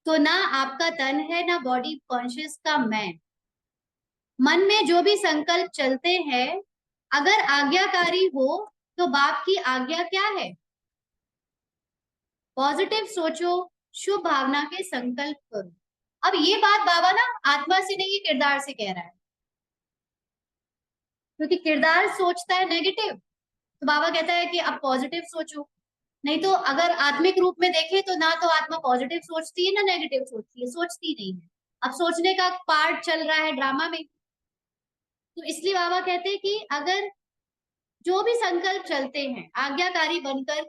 तो ना आपका तन है ना बॉडी कॉन्शियस का मैं। मन में जो भी संकल्प चलते हैं, अगर आज्ञाकारी हो तो बाप की आज्ञा क्या है? पॉजिटिव सोचो, शुभ भावना के संकल्प करो। अब ये बात बाबा ना आत्मा से नहीं, ये किरदार से कह रहा है, क्योंकि किरदार सोचता है नेगेटिव। तो बाबा कहता है कि अब पॉजिटिव सोचो। नहीं तो अगर आत्मिक रूप में देखें तो ना तो आत्मा पॉजिटिव सोचती है ना नेगेटिव सोचती है, सोचती नहीं है। अब सोचने का पार्ट चल रहा है ड्रामा में। तो इसलिए बाबा कहते हैं कि अगर जो भी संकल्प चलते हैं आज्ञाकारी बनकर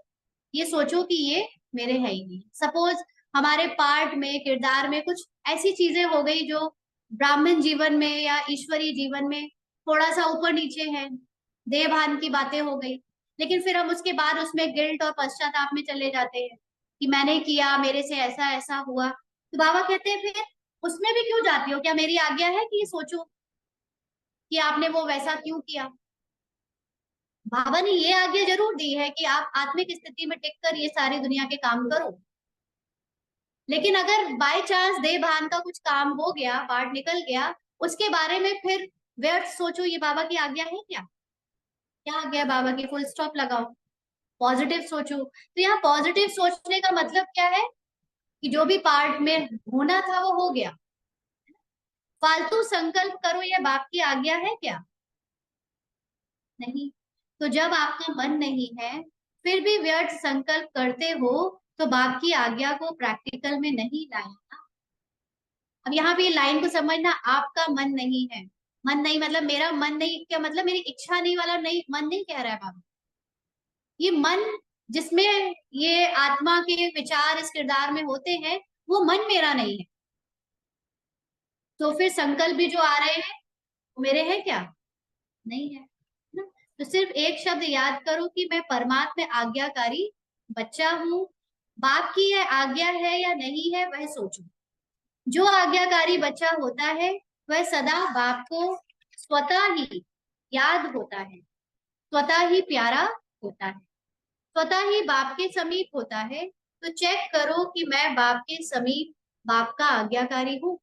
ये सोचो कि ये मेरे है ही नहीं। सपोज हमारे पार्ट में, किरदार में कुछ ऐसी चीजें हो गई जो ब्राह्मण जीवन में या ईश्वरीय जीवन में थोड़ा सा ऊपर नीचे है, देवभान की बातें हो गई, लेकिन फिर हम उसके बाद उसमें गिल्ट और पश्चाताप में चले जाते हैं कि मैंने किया, मेरे से ऐसा ऐसा हुआ। तो बाबा कहते हैं फिर उसमें भी क्यों जाती हो? क्या मेरी आज्ञा है कि ये सोचो कि आपने वो वैसा क्यों किया? बाबा ने ये आज्ञा जरूर दी है कि आप आत्मिक स्थिति में टिककर ये सारी दुनिया के काम करो, लेकिन अगर बाय चांस देह भान का कुछ काम हो गया, पार्ट निकल गया, उसके बारे में फिर व्यर्थ सोचो, ये बाबा की आज्ञा है क्या? क्या आज्ञा है बाबा की? फुल स्टॉप लगाओ। पॉजिटिव सोचो। तो यहाँ पॉजिटिव सोचने का मतलब क्या है? कि जो भी पार्ट में होना था वो हो गया। फालतू संकल्प करो, यह बाप की आज्ञा है क्या? नहीं। तो जब आपका मन नहीं है, फिर भी व्यर्थ संकल्प करते हो, तो बाप की आज्ञा को प्रैक्टिकल में नहीं लाया। अब यहाँ पे लाइन को समझना, आपका मन नहीं है। मन नहीं मतलब मेरा मन नहीं, क्या मतलब मेरी इच्छा नहीं वाला नहीं, मन नहीं कह रहा है बाबा। ये मन जिसमें ये आत्मा के विचार इस किरदार में होते हैं, वो मन मेरा नहीं है। तो फिर संकल्प भी जो आ रहे हैं वो मेरे हैं क्या? नहीं है ना। तो सिर्फ एक शब्द याद करो कि मैं परमात्मा आज्ञाकारी बच्चा हूँ। बाप की यह आज्ञा है या नहीं है वह सोचो। जो आज्ञाकारी बच्चा होता है वह सदा बाप को स्वतः ही याद होता है, स्वतः ही प्यारा होता है, स्वतः ही बाप के समीप होता है। तो चेक करो कि मैं बाप के समीप, बाप का आज्ञाकारी हूँ।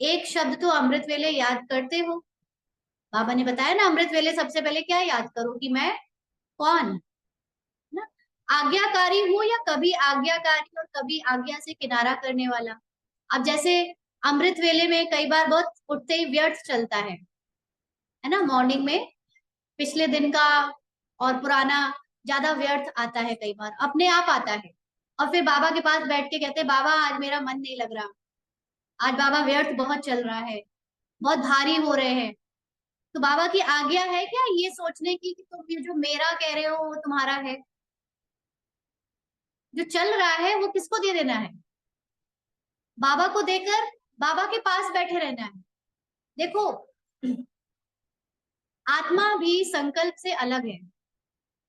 एक शब्द तो अमृत वेले याद करते हो। बाबा ने बताया ना, अमृत वेले सबसे पहले क्या याद करो? कि मैं कौन, ना, आज्ञाकारी हूँ, या कभी आज्ञाकारी और कभी आज्ञा से किनारा करने वाला। अब जैसे अमृत वेले में कई बार बहुत उठते ही व्यर्थ चलता है ना, मॉर्निंग में पिछले दिन का और पुराना ज्यादा व्यर्थ आता है, कई बार अपने आप आता है। और फिर बाबा के पास बैठ के कहते, बाबा आज मेरा मन नहीं लग रहा, आज बाबा व्यर्थ बहुत चल रहा है, बहुत भारी हो रहे हैं। तो बाबा की आज्ञा है क्या ये सोचने की कि तुम ये जो मेरा कह रहे हो वो तुम्हारा है? जो चल रहा है वो किसको दे देना है? बाबा को देकर बाबा के पास बैठे रहना है। देखो, आत्मा भी संकल्प से अलग है।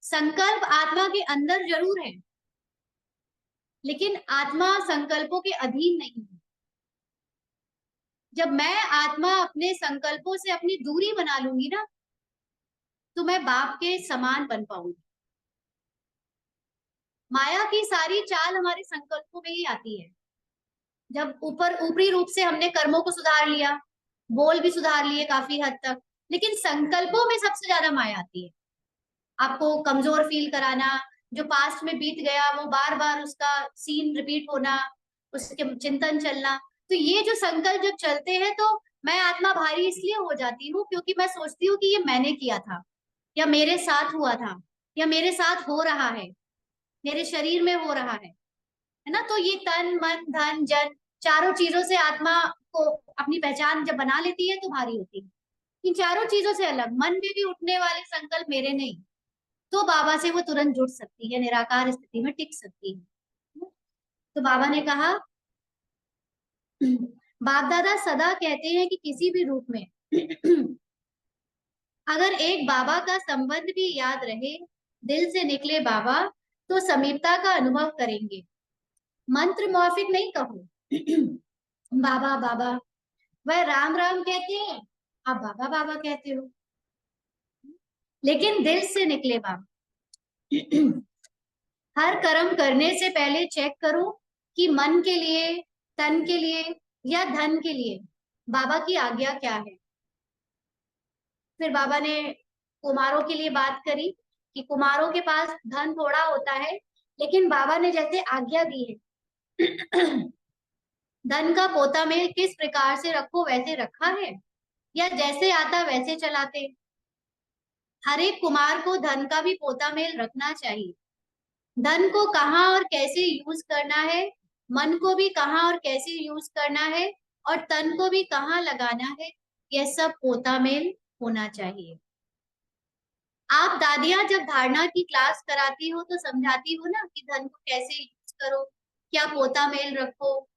संकल्प आत्मा के अंदर जरूर है, लेकिन आत्मा संकल्पों के अधीन नहीं है। जब मैं आत्मा अपने संकल्पों से अपनी दूरी बना लूंगी ना, तो मैं बाप के समान बन पाऊंगी। माया की सारी चाल हमारे संकल्पों में ही आती है। जब ऊपरी रूप से हमने कर्मों को सुधार लिया, बोल भी सुधार लिए काफी हद तक, लेकिन संकल्पों में सबसे ज्यादा माया आती है। आपको कमजोर फील कराना, जो पास्ट में बीत गया वो बार बार उसका सीन रिपीट होना, उसके चिंतन चलना। तो ये जो संकल्प जब चलते हैं, तो मैं आत्मा भारी इसलिए हो जाती हूँ क्योंकि मैं सोचती हूँ कि ये मैंने किया था, या मेरे साथ हुआ था, या मेरे साथ हो रहा है, मेरे शरीर में हो रहा है ना। तो ये तन मन धन जन, चारों चीजों से आत्मा को अपनी पहचान जब बना लेती है तो भारी होती है। इन चारों चीजों से अलग मन में भी उठने वाले संकल्प मेरे नहीं, तो बाबा से वो तुरंत जुड़ सकती है, निराकार स्थिति में टिक सकती है। तो बाबा ने कहा, बाप दादा सदा कहते हैं कि किसी भी रूप में अगर एक बाबा का संबंध भी याद रहे, दिल से निकले बाबा, तो समीपता का अनुभव करेंगे। मंत्र मौफिक नहीं कहो बाबा बाबा, वह राम राम कहते हैं, आप बाबा बाबा कहते हो, लेकिन दिल से निकले बाबा। हर कर्म करने से पहले चेक करो कि मन के लिए, तन के लिए, या धन के लिए बाबा की आज्ञा क्या है। फिर बाबा ने कुमारों के लिए बात करी कि कुमारों के पास धन थोड़ा होता है, लेकिन बाबा ने जैसे आज्ञा दी है, धन का पोता में किस प्रकार से रखो वैसे रखा है, या जैसे आता वैसे चलाते। हर एक कुमार को धन का भी पोता मेल रखना चाहिए। धन को कहाँ और कैसे यूज करना है, मन को भी कहाँ और कैसे यूज करना है, और तन को भी कहाँ लगाना है, यह सब पोता मेल होना चाहिए। आप दादियां जब धारणा की क्लास कराती हो तो समझाती हो ना कि धन को कैसे यूज करो, क्या पोता मेल रखो।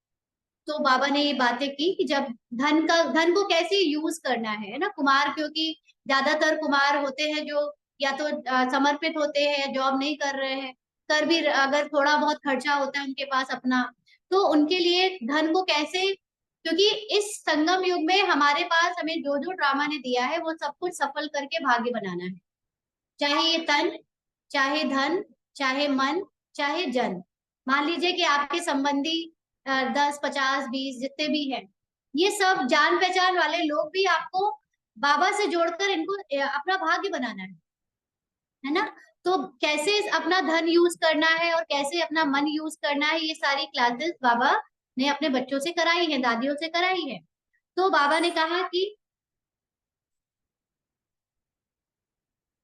तो बाबा ने ये बातें की कि जब धन को कैसे यूज करना है ना। कुमार, क्योंकि ज्यादातर कुमार होते हैं जो या तो समर्पित होते हैं, जॉब नहीं कर रहे हैं, कर भी अगर थोड़ा बहुत खर्चा होता है उनके पास अपना, तो उनके लिए धन को कैसे, क्योंकि इस संगम युग में हमारे पास हमें जो जो ड्रामा ने दिया है वो सब कुछ सफल करके भाग्य बनाना है। चाहे ये तन, चाहे धन, चाहे मन, चाहे जन। मान लीजिए कि आपके संबंधी 10 50 20 जितने भी हैं, ये सब जान पहचान वाले लोग भी आपको बाबा से जोड़कर इनको अपना भाग्य बनाना है ना। तो कैसे अपना धन यूज करना है और कैसे अपना मन यूज करना है, ये सारी क्लासेस बाबा ने अपने बच्चों से कराई है, दादियों से कराई है। तो बाबा ने कहा कि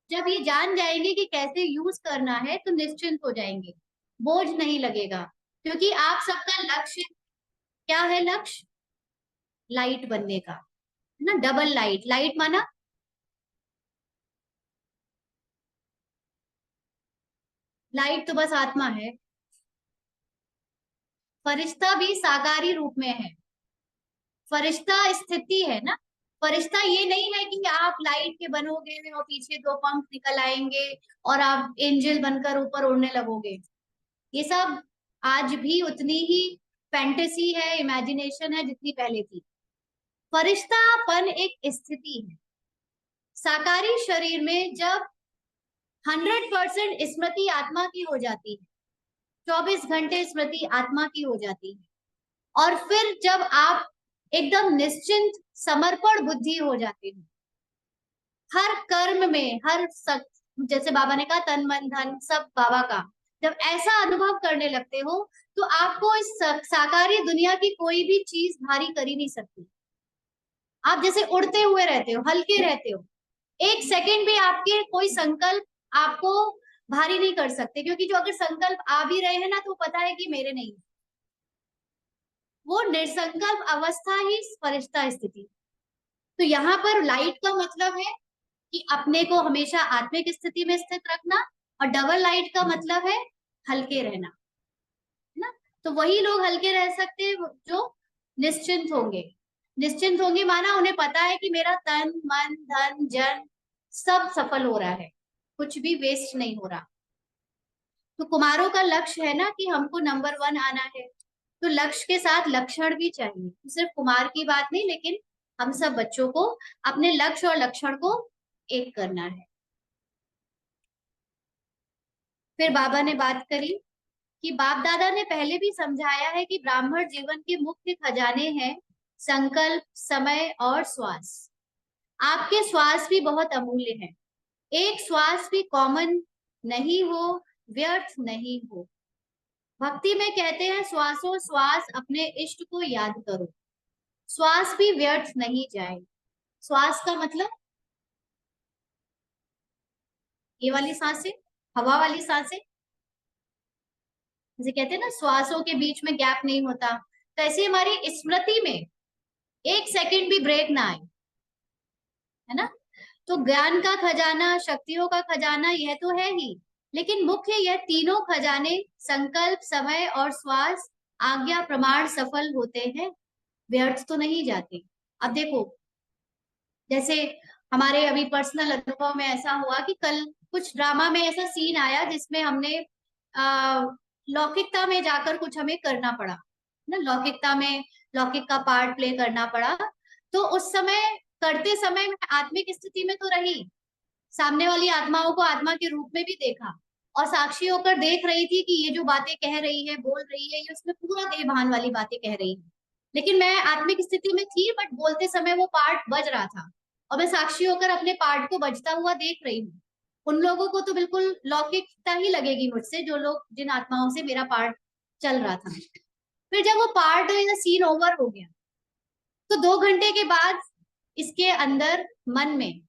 जब ये जान जाएंगे कि कैसे यूज करना है तो निश्चिंत हो जाएंगे, बोझ नहीं लगेगा। क्योंकि आप सबका लक्ष्य क्या है? लक्ष्य लाइट बनने का है ना, डबल लाइट। लाइट माना लाइट तो बस आत्मा है। फरिश्ता भी साकारी रूप में है। फरिश्ता स्थिति है ना। फरिश्ता ये नहीं है कि आप लाइट के बनोगे और पीछे दो पंख निकल आएंगे और आप एंजल बनकर ऊपर उड़ने लगोगे। ये सब आज भी उतनी ही फैंटेसी है, इमेजिनेशन है जितनी पहले थी। फरिश्तापन एक स्थिति है। साकारी शरीर में जब 100% स्मृति आत्मा की हो जाती है, 24 घंटे स्मृति आत्मा की हो जाती है, और फिर जब आप एकदम निश्चिंत समर्पण बुद्धि हो जाते हो हर कर्म में, जैसे बाबा ने कहा तन मन धन सब बाबा का, जब ऐसा अनुभव करने लगते हो तो आपको इस साकारी दुनिया की कोई भी चीज भारी कर ही नहीं सकती। आप जैसे उड़ते हुए रहते हो, हल्के रहते हो। एक सेकंड भी आपके कोई संकल्प आपको भारी नहीं कर सकते, क्योंकि जो अगर संकल्प आ भी रहे हैं ना तो पता है कि मेरे नहीं। वो निर्संकल्प अवस्था ही फरिश्ता स्थिति। तो यहाँ पर लाइट का मतलब है कि अपने को हमेशा आत्मिक स्थिति में स्थित रखना, और डबल लाइट का मतलब है हल्के रहना, है ना। तो वही लोग हल्के रह सकते हैं जो निश्चिंत होंगे। निश्चिंत होंगे माना उन्हें पता है कि मेरा तन मन धन जन सब सफल हो रहा है, कुछ भी वेस्ट नहीं हो रहा। तो कुमारों का लक्ष्य है ना कि हमको नंबर 1 आना है। तो लक्ष्य के साथ लक्षण भी चाहिए, तो सिर्फ कुमार की बात नहीं, लेकिन हम सब बच्चों को अपने लक्ष्य और लक्षण को एक करना है। फिर बाबा ने बात करी कि बाप दादा ने पहले भी समझाया है कि ब्राह्मण जीवन के मुख्य खजाने हैं संकल्प, समय और श्वास। आपके श्वास भी बहुत अमूल्य हैं। एक श्वास भी कॉमन नहीं हो, व्यर्थ नहीं हो। भक्ति में कहते हैं श्वासों श्वास अपने इष्ट को याद करो। श्वास भी व्यर्थ नहीं जाए। श्वास का मतलब ये वाली सांसें, हवा वाली सांसें, जैसे कहते हैं ना श्वासों के बीच में गैप नहीं होता, तो ऐसे हमारी स्मृति में एक सेकंड भी ब्रेक ना आए, है ना। तो ज्ञान का खजाना, शक्तियों का खजाना यह तो है ही, लेकिन मुख्य यह तीनों खजाने संकल्प, समय और श्वास आज्ञा प्रमाण सफल होते हैं, व्यर्थ तो नहीं जाते। अब देखो, जैसे हमारे अभी पर्सनल अनुभव में ऐसा हुआ कि कल कुछ ड्रामा में ऐसा सीन आया जिसमें हमने आ, लौकिकता में जाकर कुछ हमें करना पड़ा ना, लौकिकता में लौकिक का पार्ट प्ले करना पड़ा। तो उस समय करते समय मैं आत्मिक स्थिति में तो रही, सामने वाली आत्माओं को आत्मा के रूप में भी देखा, और साक्षी होकर देख रही थी कि ये जो बातें कह रही है, बोल रही है, ये उसमें पूरा देह भान वाली बातें कह रही है। लेकिन मैं आत्मिक स्थिति में थी, बट बोलते समय वो पार्ट बज रहा था, और मैं साक्षी होकर अपने पार्ट को बजता हुआ देख रही हूँ। उन लोगों को तो बिल्कुल लौकिकता ही लगेगी मुझसे, जो लोग जिन आत्माओं से मेरा पार्ट चल रहा था। फिर जब वो पार्ट सीन ओवर हो गया, तो 2 घंटे के बाद इसके अंदर मन में,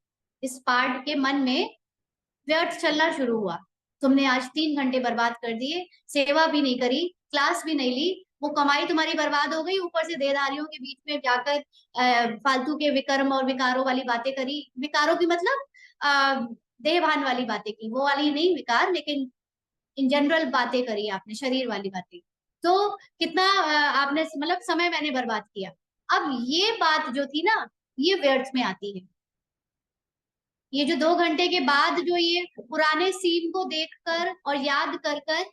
इस पार्ट के मन में व्यर्थ चलना शुरू हुआ। तुमने आज 3 घंटे बर्बाद कर दिए, सेवा भी नहीं करी, क्लास भी नहीं ली, वो कमाई तुम्हारी बर्बाद हो गई, ऊपर से देहधारियों के बीच में जाकर फालतू के विकर्म और विकारों वाली बातें करी। विकारों की मतलब देहभान वाली बातें की, वो वाली नहीं विकार, लेकिन इन जनरल बातें करी आपने, शरीर वाली बातें। तो कितना आपने मतलब समय मैंने बर्बाद किया। अब ये बात जो थी ना, ये व्यर्थ में आती है। ये जो 2 घंटे के बाद जो ये पुराने सीन को देखकर और याद कर कर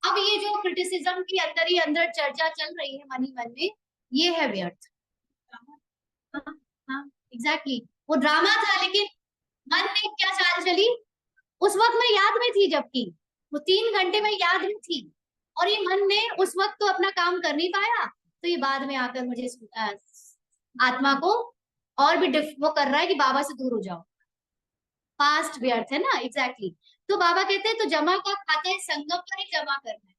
अब ये जो क्रिटिसिज्म की अंदर ही अंदर चर्चा चल रही है मन ही मन में, ये है व्यर्थ। हाँ, हाँ, एग्जैक्टली वो ड्रामा था, लेकिन मन में क्या चाल चली उस वक्त मैं याद में थी, जबकि वो 3 घंटे में याद में थी, और ये मन ने उस वक्त तो अपना काम कर नहीं पाया, तो ये बाद में आकर मुझे आत्मा को और भी वो कर रहा है कि बाबा से दूर हो जाओ। पास्ट व्यर्थ है ना, एग्जैक्टली तो बाबा कहते हैं तो जमा का खाता है संगम पर ही जमा करना है।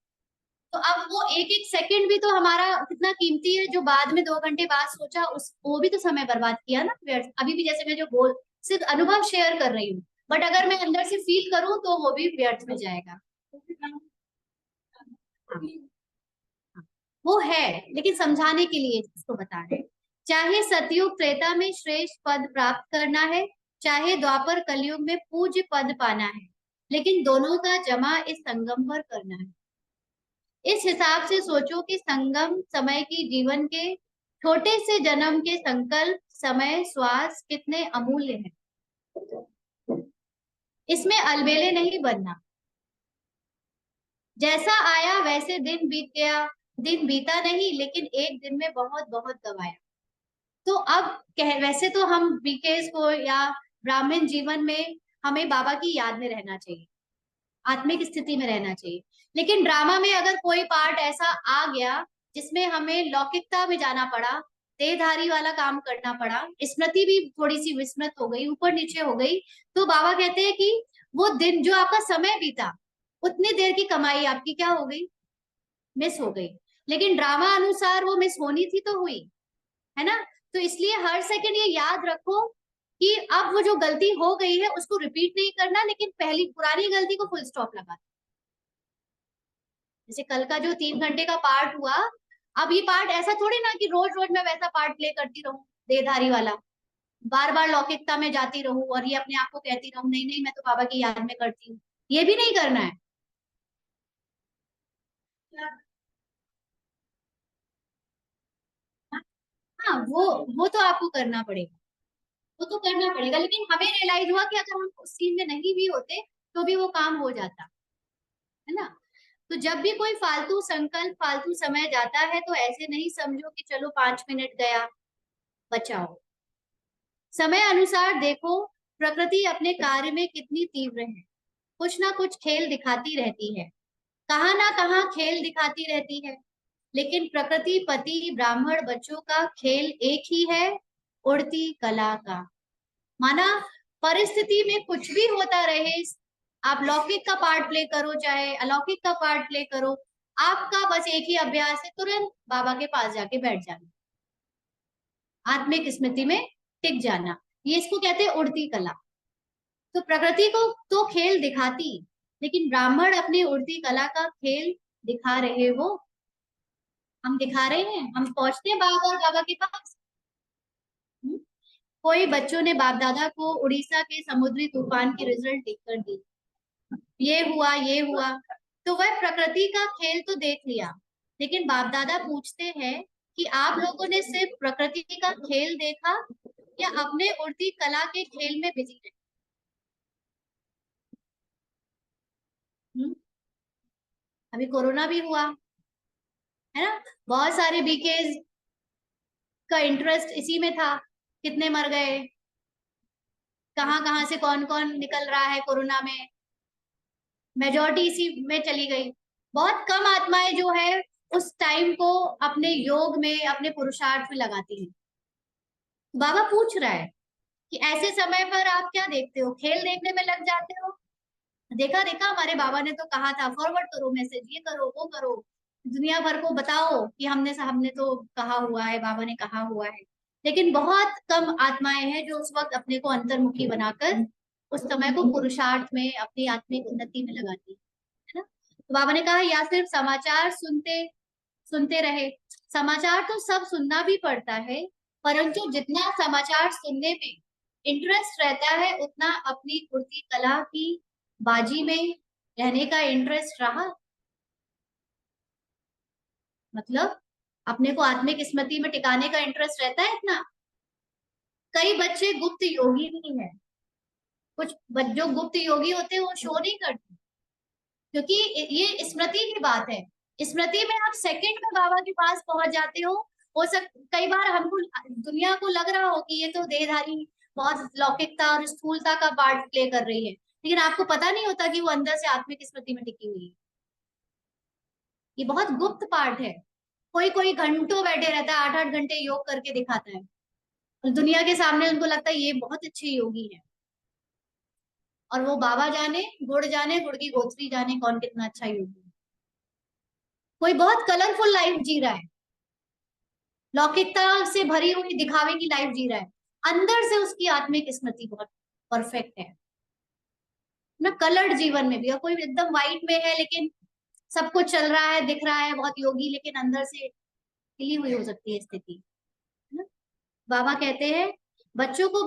तो अब वो एक एक सेकंड भी तो हमारा कितना कीमती है, जो बाद में 2 घंटे बाद सोचा, उस वो भी तो समय बर्बाद किया ना व्यर्थ। अभी भी जैसे मैं जो बोल सिर्फ अनुभव शेयर कर रही हूँ, बट अगर मैं अंदर से फील करूँ तो वो भी व्यर्थ में जाएगा। वो है, लेकिन समझाने के लिए इसको बता रहे हैं। चाहे सतयुग त्रेता में श्रेष्ठ पद प्राप्त करना है, चाहे द्वापर कलयुग में पूज्य पद पाना है, लेकिन दोनों का जमा इस संगम पर करना है। इस हिसाब से सोचो कि संगम समय की जीवन के छोटे से जन्म के संकल्प समय श्वास कितने अमूल्य हैं। इसमें अलबेले नहीं बनना। जैसा आया वैसे दिन बीत गया, दिन बीता नहीं लेकिन एक दिन में बहुत बहुत गवाया। तो अब वैसे तो हम बीकेस को या ब्राह्मण जीवन में हमें बाबा की याद में रहना चाहिए, आत्मिक स्थिति में रहना चाहिए। लेकिन ड्रामा में अगर कोई पार्ट ऐसा आ गया जिसमें हमें लौकिकता में जाना पड़ा, देहधारी वाला काम करना पड़ा, स्मृति भी थोड़ी सी विस्मृत हो गई, ऊपर नीचे हो गई, तो बाबा कहते हैं कि वो दिन जो आपका समय बीता, उतनी देर की कमाई आपकी क्या हो गई, मिस हो गई। लेकिन ड्रामा अनुसार वो मिस होनी थी तो हुई, है ना। तो इसलिए हर सेकंड ये याद रखो कि अब वो जो गलती हो गई है उसको रिपीट नहीं करना, लेकिन पहली पुरानी गलती को फुल स्टॉप लगा। जैसे कल का जो 3 घंटे का पार्ट हुआ, अब ये पार्ट ऐसा थोड़ी ना कि रोज रोज मैं वैसा पार्ट प्ले करती रहूं, देहधारी वाला, बार बार लौकिकता में जाती रहूं और ये अपने आप को कहती रहूं नहीं नहीं मैं तो बाबा की याद में करती हूँ, ये भी नहीं करना है। हाँ वो तो आपको करना पड़ेगा, वो तो करना पड़ेगा, लेकिन हमें रियलाइज हुआ कि अगर हम उस सीन में नहीं भी होते तो भी वो काम हो जाता, है ना। तो जब भी कोई फालतू संकल्प फालतू समय जाता है तो ऐसे नहीं समझो कि चलो 5 मिनट गया, बचाओ। समय अनुसार देखो, प्रकृति अपने कार्य में कितनी तीव्र है, कुछ ना कुछ खेल दिखाती रहती है, कहाँ ना कहाँ खेल दिखाती रहती है। लेकिन प्रकृति पति ब्राह्मण बच्चों का खेल एक ही है, उड़ती कला का। माना परिस्थिति में कुछ भी होता रहे, आप लौकिक का पार्ट प्ले करो चाहे अलौकिक का पार्ट प्ले करो, आपका बस एक ही अभ्यास है, तुरंत बाबा के पास जाके बैठ जाना, आत्मिक स्मृति में टिक जाना। ये इसको कहते हैं उड़ती कला। तो प्रकृति को तो खेल दिखाती, लेकिन ब्राह्मण अपनी उड़ती कला का खेल दिखा रहे हो, हम दिखा रहे हैं, हम पहुंचते हैं बाबा और बाबा के पास। हम्म? कोई बच्चों ने बाप दादा को उड़ीसा के समुद्री तूफान की रिजल्ट लिख कर दी, ये हुआ ये हुआ, तो वह प्रकृति का खेल तो देख लिया, लेकिन बाप दादा पूछते हैं कि आप लोगों ने सिर्फ प्रकृति का खेल देखा या अपने उड़ती कला के खेल में बिजी रहे। हम्म? अभी कोरोना भी हुआ, है ना, बहुत सारे बीकेज का इंटरेस्ट इसी में था, कितने मर गए, कहाँ कहाँ से कौन कौन निकल रहा है कोरोना में, मेजोरिटी इसी में चली गई। बहुत कम आत्माएं जो है उस टाइम को अपने योग में अपने पुरुषार्थ में लगाती हैं। बाबा पूछ रहा है कि ऐसे समय पर आप क्या देखते हो, खेल देखने में लग जाते हो। देखा देखा हमारे बाबा ने तो कहा था फॉरवर्ड करो मैसेज, ये करो वो करो, दुनिया भर को बताओ कि हमने तो कहा हुआ है, बाबा ने कहा हुआ है। लेकिन बहुत कम आत्माएं हैं जो उस वक्त अपने को अंतर्मुखी बनाकर उस समय को पुरुषार्थ में अपनी आत्मिक उन्नति में लगाती है ना। तो बाबा ने कहा या सिर्फ समाचार सुनते सुनते रहे, समाचार तो सब सुनना भी पड़ता है, परंतु जितना समाचार सुनने में इंटरेस्ट रहता है उतना अपनी कुर्ती कला की बाजी में रहने का इंटरेस्ट रहा। मतलब अपने को आत्मिक स्मृति में टिकाने का इंटरेस्ट रहता है इतना। कई बच्चे गुप्त योगी भी हैं, कुछ जो गुप्त योगी होते हैं वो शो नहीं करते, क्योंकि ये स्मृति की बात है। स्मृति में आप सेकंड में बाबा के पास पहुंच जाते हो सक कई बार हमको दुनिया को लग रहा हो कि ये तो देहधारी बहुत लौकिकता और स्थूलता का पार्ट प्ले कर रही है, लेकिन आपको पता नहीं होता कि वो अंदर से आत्मिक स्मृति में टिकी हुई है। ये बहुत गुप्त पार्ट है। कोई कोई घंटों बैठे रहता है, 8 8 घंटे योग करके दिखाता है, और दुनिया के सामने उनको लगता है ये बहुत अच्छे योगी है, और वो बाबा जाने गुड़ की गोथरी जाने कौन कितना अच्छा योगी है। कोई बहुत कलरफुल लाइफ जी रहा है, लौकिकता से भरी हुई दिखावे की लाइफ जी रहा है, अंदर से उसकी आत्मिक स्मृति बहुत परफेक्ट है ना। कलर्ड जीवन में भी, और कोई एकदम वाइट में है लेकिन सब कुछ चल रहा है, दिख रहा है बहुत योगी, लेकिन अंदर से खिली हुई हो सकती है स्थिति, है ना। बाबा कहते हैं बच्चों को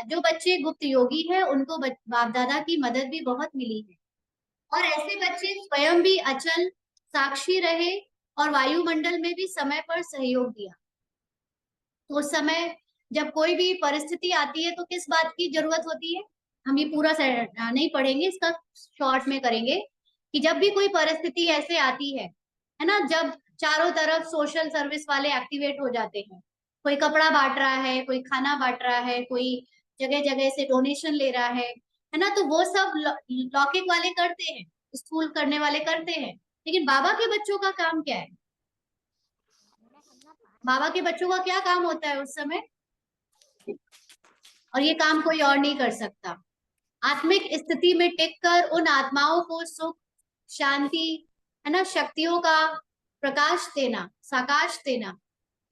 जो बच्चे गुप्त योगी है उनको बाप दादा की मदद भी बहुत मिली है, और ऐसे बच्चे स्वयं भी अचल साक्षी रहे और वायुमंडल में भी समय पर सहयोग दिया। तो उस समय जब कोई भी परिस्थिति आती है तो किस बात की जरूरत होती है, हम ये पूरा नहीं पढ़ेंगे, इसका शॉर्ट में करेंगे कि जब भी कोई परिस्थिति ऐसे आती है ना, जब चारों तरफ सोशल सर्विस वाले एक्टिवेट हो जाते हैं, कोई कपड़ा बांट रहा है, कोई खाना बांट रहा है, कोई जगह जगह से डोनेशन ले रहा है ना, तो वो सब लौकिक वाले करते हैं, स्कूल करने वाले करते हैं, लेकिन बाबा के बच्चों का काम क्या है? बाबा के बच्चों का क्या काम होता है उस समय? और ये काम कोई और नहीं कर सकता। आत्मिक स्थिति में टिककर उन आत्माओं को सुख, शांति, है ना, शक्तियों का प्रकाश देना, साकाश देना,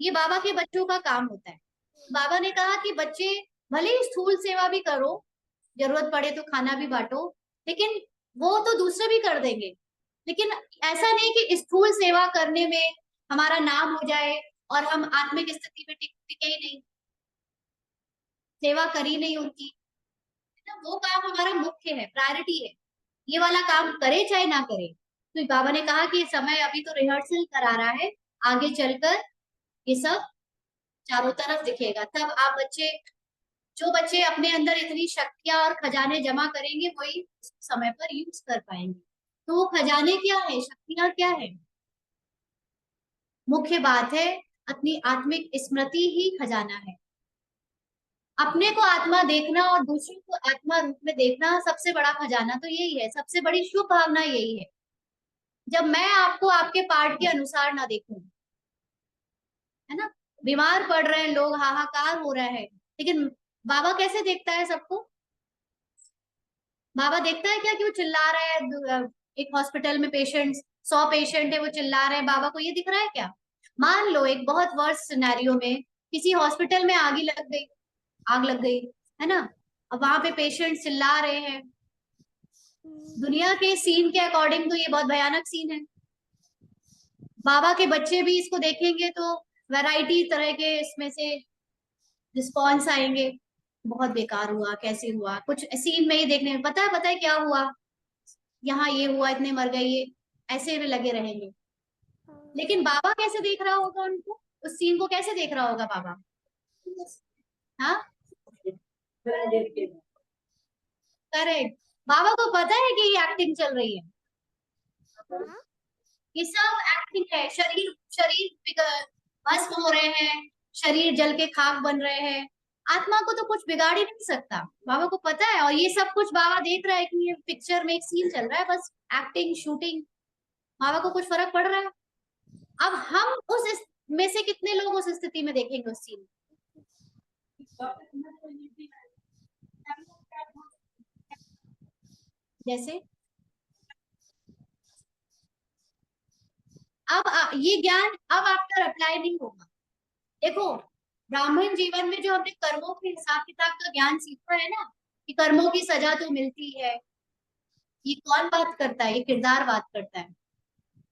ये बाबा के बच्चों का काम होता है। बाबा ने कहा कि बच्चे भले ही स्थूल सेवा भी करो, जरूरत पड़े तो खाना भी बांटो, लेकिन वो तो दूसरे भी कर देंगे, लेकिन ऐसा नहीं कि स्थूल सेवा करने में हमारा नाम हो जाए और हम आत्मिक स्थिति में टिके ही नहीं, सेवा करी नहीं उनकी, है ना। वो काम हमारा मुख्य है, प्रायोरिटी है, ये वाला काम करे चाहे ना करे। तो बाबा ने कहा कि समय अभी तो रिहर्सल करा रहा है, आगे चलकर ये सब चारों तरफ दिखेगा, तब आप बच्चे, जो बच्चे अपने अंदर इतनी शक्तियां और खजाने जमा करेंगे वही समय पर यूज कर पाएंगे। तो वो खजाने क्या है, शक्तियां क्या है? मुख्य बात है अपनी आत्मिक स्मृति ही खजाना है। अपने को आत्मा देखना और दूसरों को आत्मा रूप में देखना, सबसे बड़ा खजाना तो यही है, सबसे बड़ी शुभ भावना यही है। जब मैं आपको आपके पार्ट के अनुसार ना देखूं, है ना, बीमार पड़ रहे हैं लोग, हाहाकार हो रहा है, लेकिन बाबा कैसे देखता है सबको? बाबा देखता है क्या कि वो चिल्ला रहा है, एक हॉस्पिटल में पेशेंट, 100 पेशेंट है, वो चिल्ला रहे हैं, बाबा को ये दिख रहा है क्या? मान लो एक बहुत वर्स्ट सिनेरियो में किसी हॉस्पिटल में आग लग गई, है ना, अब वहां पे पेशेंट चिल्ला रहे हैं, दुनिया के सीन के अकॉर्डिंग तो ये बहुत भयानक सीन है। बाबा के बच्चे भी इसको देखेंगे तो वैरायटी तरह के इसमें से रिस्पॉन्स आएंगे, बहुत बेकार हुआ, कैसे हुआ, कुछ सीन में ही देखने में पता है क्या हुआ, यहाँ ये हुआ, इतने मर गए, ये ऐसे में लगे रहेंगे। लेकिन बाबा कैसे देख रहा होगा उनको, उस सीन को कैसे देख रहा होगा बाबा? हाँ, करेक्ट। बाबा को पता है कि ये एक्टिंग चल रही है, ये सब एक्टिंग है, शरीर शरीर भस्म हो रहे हैं, शरीर जल के खाक बन रहे हैं, आत्मा को तो कुछ बिगाड़ ही नहीं सकता, बाबा को पता है, और ये सब कुछ बाबा देख रहा है कि ये पिक्चर में एक सीन चल रहा है, बस एक्टिंग शूटिंग, बाबा को कुछ फर्क पड़ रहा है? अब हम में से कितने लोग उस स्थिति में देखेंगे उस सीन? जैसे ये ज्ञान अब आफ्टर अप्लाई नहीं होगा। देखो, ब्राह्मण जीवन में जो हमने कर्मों के हिसाब किताब का ज्ञान सीखा है ना, कि कर्मों की सजा तो मिलती है, ये कौन बात करता है? ये किरदार बात करता है।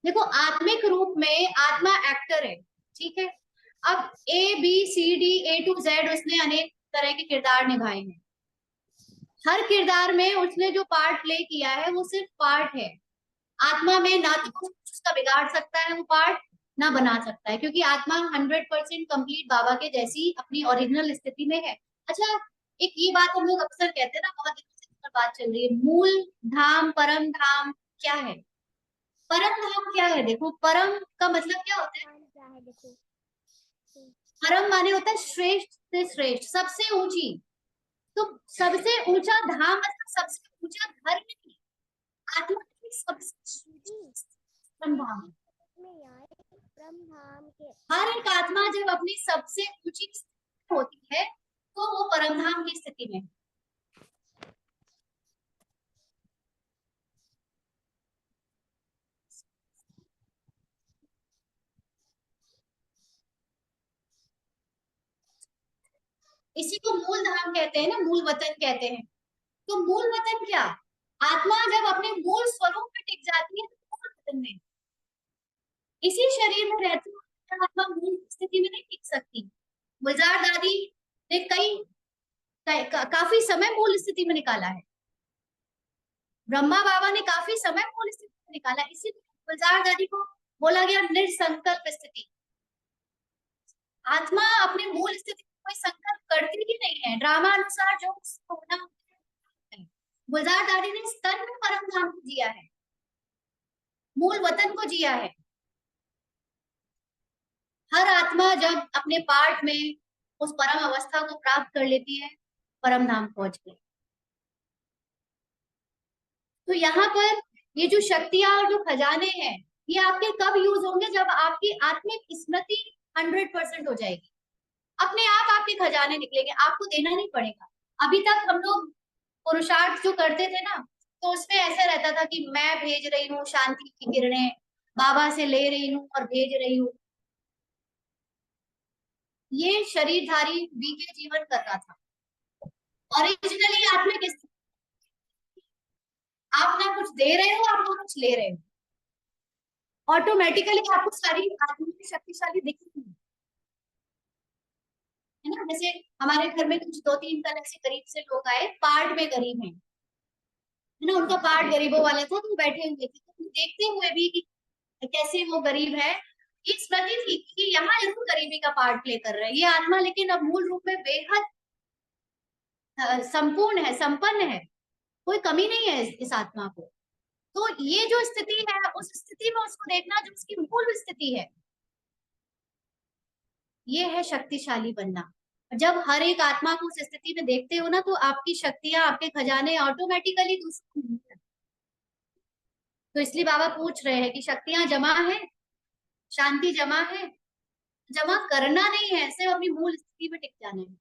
देखो, आत्मिक रूप में आत्मा एक्टर है, ठीक है। अब A B C D A to Z उसने अनेक तरह के किरदार निभाए हैं, हर किरदार में उसने जो पार्ट प्ले किया है वो सिर्फ पार्ट है। आत्मा में ना तो कुछ उसका बिगाड़ सकता है वो पार्ट, ना बना सकता है, क्योंकि आत्मा 100% कंप्लीट बाबा के जैसी अपनी ओरिजिनल स्थिति में है। अच्छा, एक ये बात हम लोग अक्सर कहते हैं ना, बहुत दिनों से इस पर बात चल रही है, मूल धाम परम धाम क्या है? परम धाम क्या है? देखो, परम का मतलब क्या होता है? परम माने होता है श्रेष्ठ से श्रेष्ठ, सबसे ऊंची। तो सबसे ऊंचा धाम मतलब सबसे ऊंचा धर्म नहीं, आत्मा की सबसे परम धाम। हर एक आत्मा जब अपनी सबसे ऊंची होती है तो वो परमधाम की स्थिति में। इसी को मूल धाम कहते हैं ना, मूल वतन कहते हैं। तो मूल वतन क्या, आत्मा जब अपने मूल स्वरूप में टिक जाती है तो मूल वतन में, इसी शरीर में रहती है, आत्मा मूल स्थिति में नहीं टिक सकती। गुलजार दादी ने काफी समय मूल स्थिति में निकाला है, ब्रह्मा बाबा ने काफी समय मूल स्थिति में निकाला, इसीलिए गुलजार दादी को बोला गया निर्संकल्प स्थिति। आत्मा अपने मूल स्थिति में कोई संकल्प करती ही नहीं है, ड्रामा अनुसार जो होना है। गुलजार दादी ने स्तन में परम धाम को जिया है, मूल वतन को जिया है। हर आत्मा जब अपने पार्ट में उस परम अवस्था को प्राप्त कर लेती है, परम धाम पहुंच गई। तो यहाँ पर ये जो शक्तियां और जो खजाने हैं, ये आपके कब यूज होंगे, जब आपकी आत्मिक स्मृति 100% हो जाएगी, अपने आप आपके खजाने निकलेंगे, आपको देना नहीं पड़ेगा। अभी तक हम लोग पुरुषार्थ जो करते थे ना, तो उसमें ऐसा रहता था कि मैं भेज रही हूँ शांति की किरणें, बाबा से ले रही हूँ और भेज रही हूँ। ये शरीरधारी बीके जीवन कर रहा था। ओरिजिनली आत्मिक स्थिति, आप ना कुछ दे रहे हो, आप ना कुछ ले रहे हो, ऑटोमेटिकली आपको सारी आत्मिक शक्तिशाली दिखेगी, है ना। जैसे हमारे घर में कुछ 2-3 कल ऐसे करीब से लोग आए, पार्ट में गरीब हैं, है ना, उनका पार्ट गरीबों वाला था, तो बैठे हुए थे, तो देखते हुए भी कि कैसे वो गरीब है, ये स्मृति थी कि यहाँ जरूर गरीबी का पार्ट प्ले कर रहे हैं ये आत्मा, लेकिन अब मूल रूप में बेहद संपूर्ण है, संपन्न है, कोई कमी नहीं है इस आत्मा को। तो ये जो स्थिति है, उस स्थिति में उसको देखना जो उसकी मूल स्थिति है, ये है शक्तिशाली बनना। जब हर एक आत्मा को उस स्थिति में देखते हो ना, तो आपकी शक्तियां, आपके खजाने ऑटोमेटिकली दूसरों को मिलते हैं। तो इसलिए बाबा पूछ रहे हैं कि शक्तियां जमा है, शांति जमा है, जमा करना नहीं है, सिर्फ अपनी मूल स्थिति में टिक जाना है,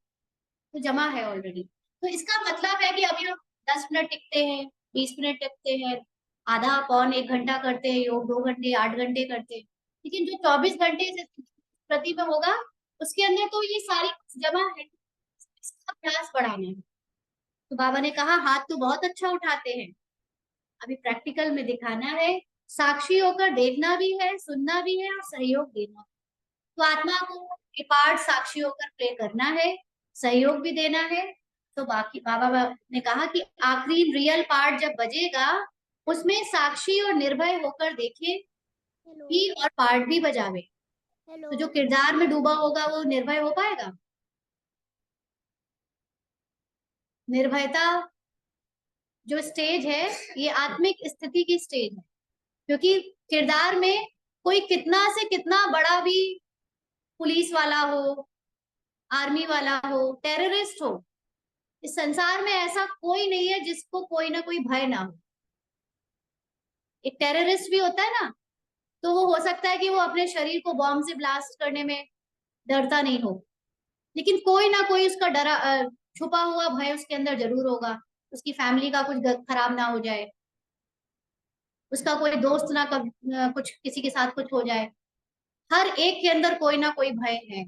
तो जमा है ऑलरेडी। तो इसका मतलब है कि अभी हम 10 मिनट टिकते हैं, 20 मिनट टिकते हैं, आधा पौन 1 घंटा करते हैं योग, 2 घंटे 8 घंटे करते हैं, लेकिन जो 24 घंटे से प्रति में होगा, उसके अंदर तो ये सारी जमा है, इसका अभ्यास बढ़ाना है। तो बाबा ने कहा हाथ तो बहुत अच्छा उठाते हैं, अभी प्रैक्टिकल में दिखाना है, साक्षी होकर देखना भी है, सुनना भी है और सहयोग देना। तो आत्मा को ये पार्ट साक्षी होकर प्ले करना है, सहयोग भी देना है। तो बाकी बाबा ने कहा कि आखिरी रियल पार्ट जब बजेगा, उसमें साक्षी और निर्भय होकर देखे भी और पार्ट भी बजावे। तो जो किरदार में डूबा होगा वो निर्भय हो पाएगा? निर्भयता जो स्टेज है, ये आत्मिक स्थिति की स्टेज है, क्योंकि किरदार में कोई कितना से कितना बड़ा भी पुलिस वाला हो, आर्मी वाला हो, टेररिस्ट हो, इस संसार में ऐसा कोई नहीं है जिसको कोई ना कोई भय ना हो। एक टेररिस्ट भी होता है ना, तो वो हो सकता है कि वो अपने शरीर को बॉम्ब से ब्लास्ट करने में डरता नहीं हो, लेकिन कोई ना कोई उसका छुपा हुआ भय उसके अंदर जरूर होगा। उसकी फैमिली का कुछ खराब ना हो जाए, उसका कोई दोस्त ना कुछ किसी के साथ कुछ हो जाए, हर एक के अंदर कोई ना कोई भय है।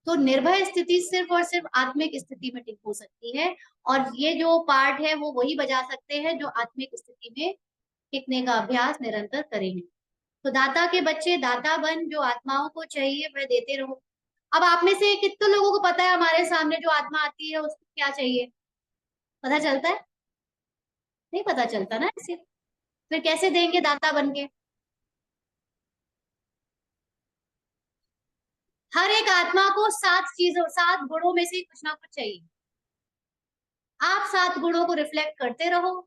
तो निर्भय स्थिति सिर्फ और सिर्फ आत्मिक स्थिति में टिक हो सकती है, और ये जो पार्ट है वो वही बजा सकते हैं जो आत्मिक स्थिति में टिकने का अभ्यास निरंतर करेंगे। तो दाता के बच्चे दाता बन, जो आत्माओं को चाहिए वह देते रहो। अब आप में से कितने लोगों को पता है हमारे सामने जो आत्मा आती है उसको क्या चाहिए? पता चलता है? नहीं पता चलता ना, ऐसे फिर कैसे देंगे दाता बन के? हर एक आत्मा को 7 चीजों, 7 गुणों में से कुछ ना कुछ चाहिए। आप 7 गुणों को रिफ्लेक्ट करते रहो,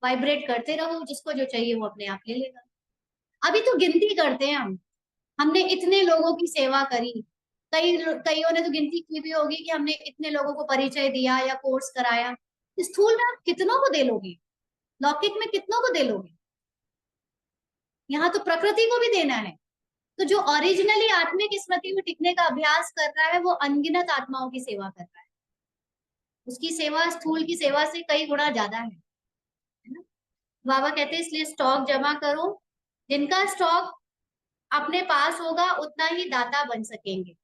वाइब्रेट करते रहो, जिसको जो चाहिए वो अपने आप ले लेगा। अभी तो गिनती करते हैं हम, हमने इतने लोगों की सेवा करी, कईयों ने तो गिनती की भी होगी कि हमने इतने लोगों को परिचय दिया या कोर्स कराया। स्थूल में आप कितनों को दे लोगे, लौकिक में कितनों को दे लोगे? यहाँ तो प्रकृति को भी देना है, तो जो ओरिजिनली आत्मिक स्मृति में टिकने का अभ्यास कर रहा है वो अनगिनत आत्माओं की सेवा कर रहा है। उसकी सेवा स्थूल की सेवा से कई गुना ज्यादा है ना। बाबा कहते हैं इसलिए स्टॉक जमा करो। जिनका स्टॉक अपने पास होगा उतना ही दाता बन सकेंगे।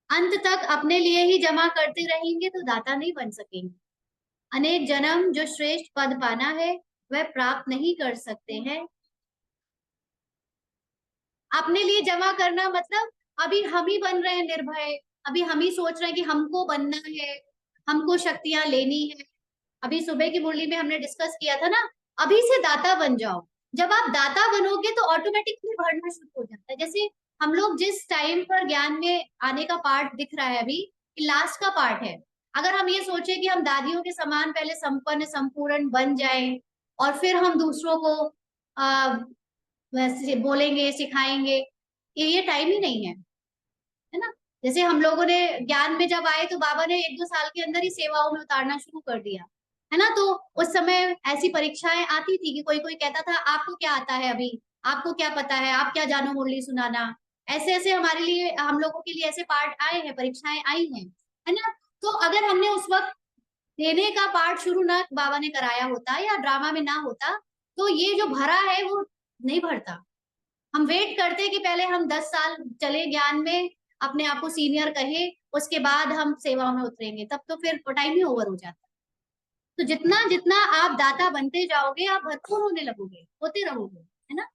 अंत तक अपने लिए ही जमा करते रहेंगे तो दाता नहीं बन सकेंगे। अनेक जन्म जो श्रेष्ठ पद पाना है वह प्राप्त नहीं कर सकते हैं। अपने लिए जमा करना मतलब अभी हम ही बन रहे हैं निर्भय। अभी हम ही सोच रहे हैं कि हमको बनना है, हमको शक्तियां लेनी है। अभी सुबह की मुरली में हमने डिस्कस किया था ना, अभी से दाता बन जाओ। जब आप दाता बनोगे तो ऑटोमेटिकली बढ़ना शुरू हो जाता है। जैसे हम लोग जिस टाइम पर ज्ञान में आने का पार्ट दिख रहा है अभी, लास्ट का पार्ट है। अगर हम ये सोचे कि हम दादियों के समान पहले संपन्न संपूर्ण बन जाएं और फिर हम दूसरों को आ, वैसे बोलेंगे सिखाएंगे, ये टाइम ही नहीं है ना। जैसे हम लोगों ने ज्ञान में जब आए तो बाबा ने 1-2 साल के अंदर ही सेवाओं में उतारना शुरू कर दिया है ना। तो उस समय ऐसी परीक्षाएं आती थी कि कोई कोई कहता था आपको क्या आता है अभी, आपको क्या पता है, आप क्या जानो मुरली सुनाना। ऐसे ऐसे हमारे लिए, हम लोगों के लिए ऐसे पार्ट आए हैं, परीक्षाएं आई हैं, है ना। तो अगर हमने उस वक्त देने का पार्ट शुरू ना बाबा ने कराया होता या ड्रामा में ना होता तो ये जो भरा है वो नहीं भरता। हम वेट करते कि पहले हम 10 साल चले ज्ञान में, अपने आप को सीनियर कहे, उसके बाद हम सेवा में उतरेंगे, तब तो फिर टाइम ही ओवर हो जाता। तो जितना जितना आप दाता बनते जाओगे आप भरपूर होने लगोगे, होते रहोगे, है ना।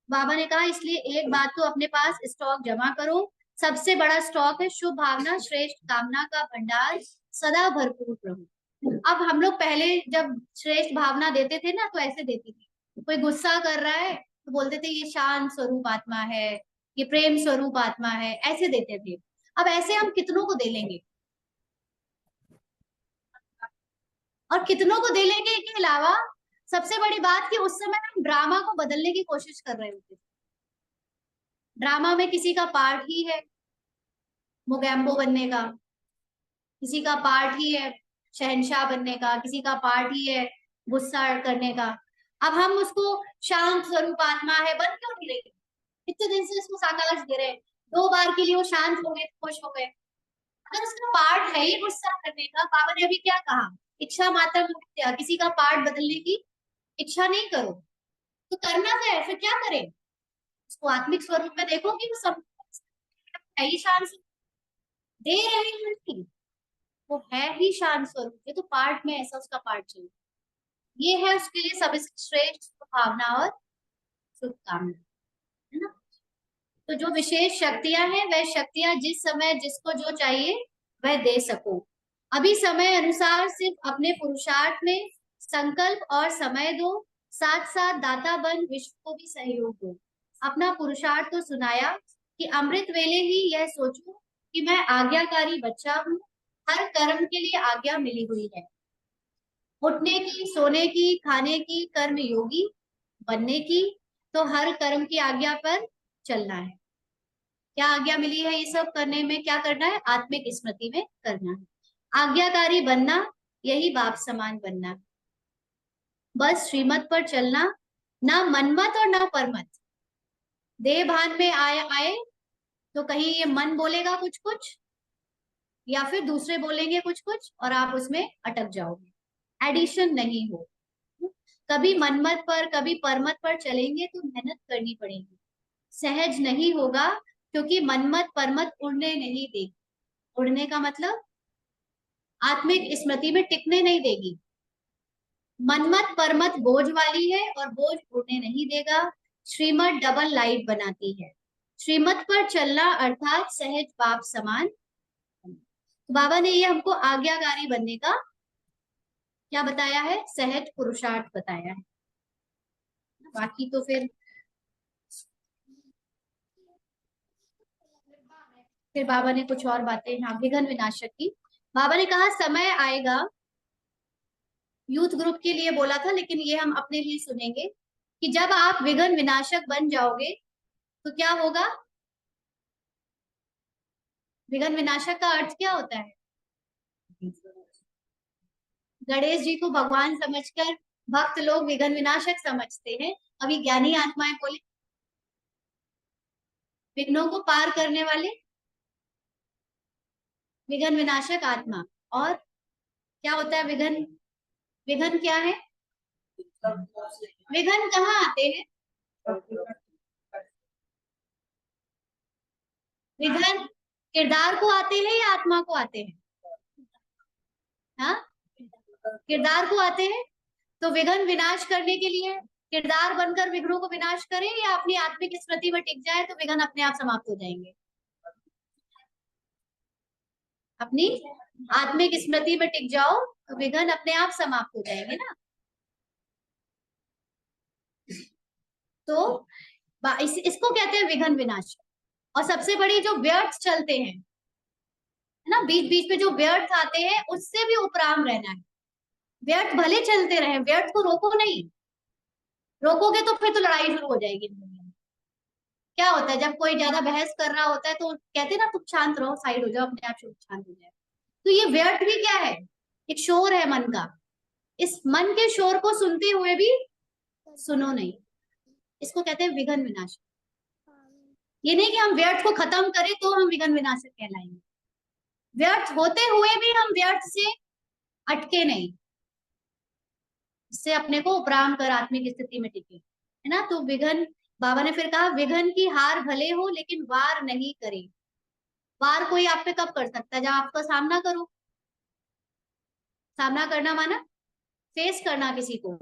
बाबा ने कहा इसलिए एक बात तो अपने पास स्टॉक जमा करो। सबसे बड़ा स्टॉक है शुभ भावना, श्रेष्ठ कामना का भंडार सदा भरपूर रहो। अब हम लोग पहले जब श्रेष्ठ भावना देते थे ना तो ऐसे देते थे, कोई गुस्सा कर रहा है तो बोलते थे ये शांत स्वरूप आत्मा है, ये प्रेम स्वरूप आत्मा है, ऐसे देते थे। अब ऐसे हम कितनों को दे लेंगे, और कितनों को दे लेंगे के अलावा सबसे बड़ी बात कि उस समय हम ड्रामा को बदलने की कोशिश कर रहे होते थे। ड्रामा में किसी का पार्ट ही है मोगैम्बो बनने का, किसी का पार्ट ही है शहनशाह बनने का, किसी का पार्ट ही है गुस्सा करने का। अब हम उसको शांत स्वरूप आत्मा है बन क्यों नहीं रही। इतने दिन से इसको साकाश दे रहे हैं, 2 बार के लिए वो शांत हो गए, खुश हो गए। अगर उसका पार्ट है ही गुस्सा करने का, बाबा ने अभी क्या कहा, इच्छा मात्र मिथ्या, किसी का पार्ट बदलने की इच्छा नहीं करो। तो करना क्या है, फिर क्या करें, उसको आत्मिक स्वरूप में देखो कि वो सब है ही शांत दे रहे हैं नहीं, वो है ही शांत स्वरूप, ये तो पार्ट में ऐसा उसका पार्ट चाहिए। ये है उसके लिए सबसे श्रेष्ठ भावना और शुभकामना, है ना। तो जो विशेष शक्तियां हैं वह शक्तियां जिस समय जिसको जो चाहिए वह दे सको। अभी समय अनुसार सिर्फ अपने पुरुषार्थ में संकल्प और समय दो, साथ साथ दाता बन विश्व को भी सहयोग दो। अपना पुरुषार्थ तो सुनाया कि अमृत वेले ही यह सोचूं कि मैं आज्ञाकारी बच्चा हूँ, हर कर्म के लिए आज्ञा मिली हुई है, उठने की, सोने की, खाने की, कर्म योगी बनने की, तो हर कर्म की आज्ञा पर चलना है। क्या आज्ञा मिली है, ये सब करने में क्या करना है, आत्मिक स्मृति में करना है, आज्ञाकारी बनना, यही बाप समान बनना। बस श्रीमत पर चलना, ना मनमत और ना परमत। देह भान में आए आए तो कहीं ये मन बोलेगा कुछ कुछ या फिर दूसरे बोलेंगे कुछ कुछ और आप उसमें अटक जाओगे, एडिशन नहीं हो। कभी मनमत पर कभी परमत पर चलेंगे तो मेहनत करनी पड़ेगी, सहज नहीं होगा, क्योंकि मनमत परमत उड़ने नहीं देगी। उड़ने का मतलब आत्मिक स्मृति में टिकने नहीं देगी। मनमत परमत बोझ वाली है और बोझ उड़ने नहीं देगा। श्रीमत डबल लाइट बनाती है। श्रीमत पर चलना अर्थात सहज बाप समान। तो बाबा ने ये हमको आज्ञाकारी बनने का क्या बताया है, सहज पुरुषार्थ बताया है। बाकी तो फिर बाबा ने कुछ और बातें, हाँ विघ्न विनाशक की। बाबा ने कहा समय आएगा, यूथ ग्रुप के लिए बोला था लेकिन ये हम अपने लिए सुनेंगे, कि जब आप विघ्न विनाशक बन जाओगे तो क्या होगा। विघ्न विनाशक का अर्थ क्या होता है, गणेश जी को भगवान समझकर भक्त लोग विघ्न विनाशक समझते हैं। अभी ज्ञानी आत्माएं बोले विघ्नों को पार करने वाले, विघ्न विनाशक आत्मा। और क्या होता है विघ्न? विघ्न क्या है? विघ्न कहाँ आते हैं? विघ्न किरदार को आते हैं या आत्मा को आते हैं? हाँ, किरदार को आते हैं। तो विघ्न विनाश करने के लिए किरदार बनकर विघ्नों को विनाश करें, या अपनी आत्मिक स्मृति में टिक जाए तो विघ्न अपने आप समाप्त हो जाएंगे? अपनी आत्मिक स्मृति में टिक जाओ तो विघ्न अपने आप समाप्त हो जाएंगे ना। तो इसको कहते हैं विघ्न विनाश। और सबसे बड़ी जो व्यर्थ चलते हैं, है ना, बीच बीच में जो व्यर्थ आते हैं, उससे भी उपराम रहना है। व्यर्थ भले चलते रहे, व्यर्थ को रोको नहीं। रोकोगे तो फिर तो लड़ाई शुरू हो जाएगी दुनिया में। क्या होता है जब कोई ज्यादा बहस कर रहा होता है तो कहते हैं ना, तुम शांत रहो, साइड हो जाओ, अपने आप शांत हो जाए। तो ये व्यर्थ भी क्या है? एक शोर है मन का। इस मन के शोर को सुनते हुए भी सुनो नहीं। इसको कहते हैं विघ्न विनाश। ये नहीं कि हम व्यर्थ को खत्म करें तो हम विघ्न विनाशक कहलाएंगे। व्यर्थ होते हुए भी हम व्यर्थ से अटके नहीं, इससे अपने को उपराम कर आत्मिक स्थिति में टिके, है ना। तो विघ्न, बाबा ने फिर कहा, विघ्न की हार भले हो लेकिन वार नहीं करे। वार कोई आप पे कब कर सकता है? जब आपका सामना करो। सामना करना माना फेस करना किसी को।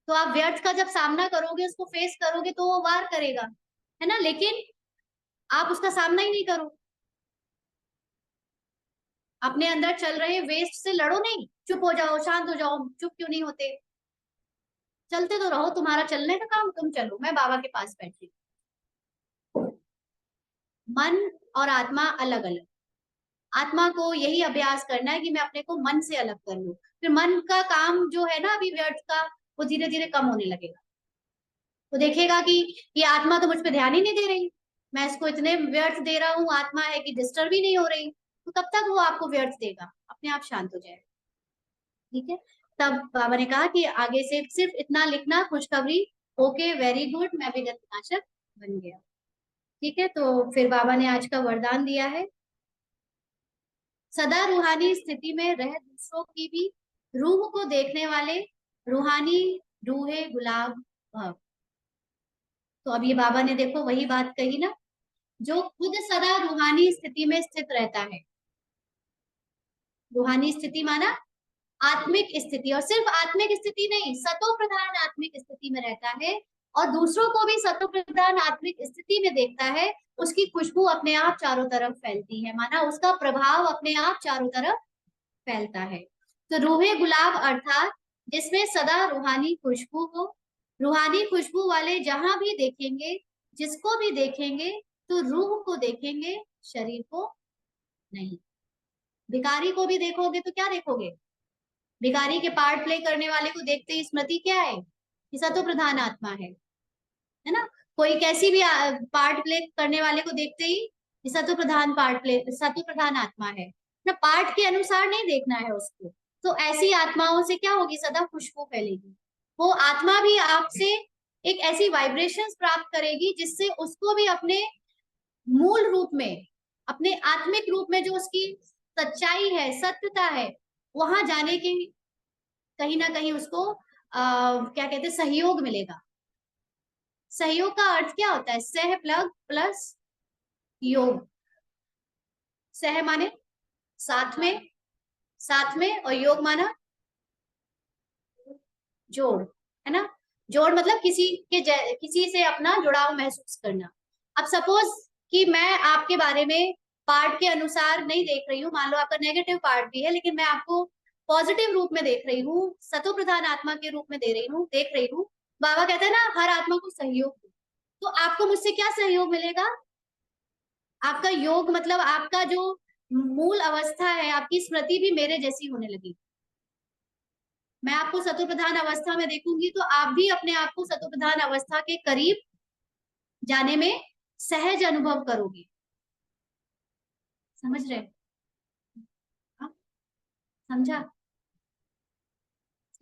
तो आप व्यर्थ का जब सामना करोगे, उसको फेस करोगे, तो वो वार करेगा, है ना। लेकिन आप उसका सामना ही नहीं करो, अपने अंदर चल रहे वेस्ट से लड़ो नहीं, चुप हो जाओ, शांत हो जाओ। चुप क्यों नहीं होते? चलते तो रहो, तुम्हारा चलने का काम, तुम चलो, मैं बाबा के पास बैठी। मन और आत्मा अलग अलग। आत्मा को यही अभ्यास करना है कि मैं अपने को मन से अलग कर लूं। फिर मन का काम जो है ना अभी व्यर्थ का, वो धीरे धीरे कम होने लगेगा। वो देखेगा कि ये आत्मा तो मुझ पे ध्यान ही नहीं दे रही, मैं इसको इतने व्यर्थ दे रहा हूँ, आत्मा है कि डिस्टर्ब ही नहीं हो रही। तो कब तक वो आपको व्यर्थ देगा? अपने आप शांत हो जाएगा। ठीक है। तब बाबा ने कहा कि आगे से सिर्फ इतना लिखना, खुशखबरी, ओके वेरी गुड, मैं विगत नाशक बन गया। ठीक है। तो फिर बाबा ने आज का वरदान दिया है, सदा रूहानी स्थिति में रह दूसरों की भी रूह को देखने वाले रूहानी रूहे गुलाब भव। तो अब ये बाबा ने देखो वही बात कही ना, जो खुद सदा रूहानी स्थिति में स्थित रहता है। रूहानी स्थिति माना आत्मिक स्थिति, और सिर्फ आत्मिक स्थिति नहीं, सतो प्रधान आत्मिक स्थिति में रहता है, और दूसरों को भी सतो प्रधान आत्मिक स्थिति में देखता है। उसकी खुशबू अपने आप चारों तरफ फैलती है, माना उसका प्रभाव अपने आप चारों तरफ फैलता है। तो रूहे गुलाब अर्थात जिसमें सदा रूहानी खुशबू हो। रूहानी खुशबू वाले जहां भी देखेंगे, जिसको भी देखेंगे, तो रूह को देखेंगे, शरीर को नहीं। भिखारी को भी देखोगे तो क्या देखोगे? भिखारी के पार्ट प्ले करने वाले को देखते ही स्मृति क्या है? कि सतो प्रधान आत्मा है ना। कोई कैसी भी पार्ट प्ले करने वाले को देखते ही कि सतो प्रधान पार्ट प्ले, सतो प्रधान आत्मा है ना। पार्ट के अनुसार नहीं देखना है उसको। तो ऐसी आत्माओं से क्या होगी? सदा खुशबू फैलेगी। वो आत्मा भी आपसे एक ऐसी वाइब्रेशंस प्राप्त करेगी जिससे उसको भी अपने मूल रूप में, अपने आत्मिक रूप में जो उसकी सच्चाई है, सत्यता है, वहां जाने की कहीं ना कहीं उसको क्या कहते हैं, सहयोग मिलेगा। सहयोग का अर्थ क्या होता है? सह प्लग प्लस योग। सह माने साथ में, साथ में, और योग माना जोड़, है ना। जोड़ मतलब किसी के किसी से अपना जुड़ाव महसूस करना। अब सपोज कि मैं आपके बारे में पार्ट के अनुसार नहीं देख रही हूँ, मान लो आपका नेगेटिव पार्ट भी है, लेकिन मैं आपको पॉजिटिव रूप में देख रही हूँ, सतो प्रधान आत्मा के रूप में देख रही हूँ। बाबा कहते हैं ना, हर आत्मा को सहयोग दो। तो आपको मुझसे क्या सहयोग मिलेगा? आपका योग मतलब आपका जो मूल अवस्था है, आपकी स्मृति भी मेरे जैसी होने लगी। मैं आपको सतोप्रधान अवस्था में देखूंगी तो आप भी अपने आप को सतोप्रधान अवस्था के करीब जाने में सहज अनुभव करोगे। समझ रहे? हाँ, समझा?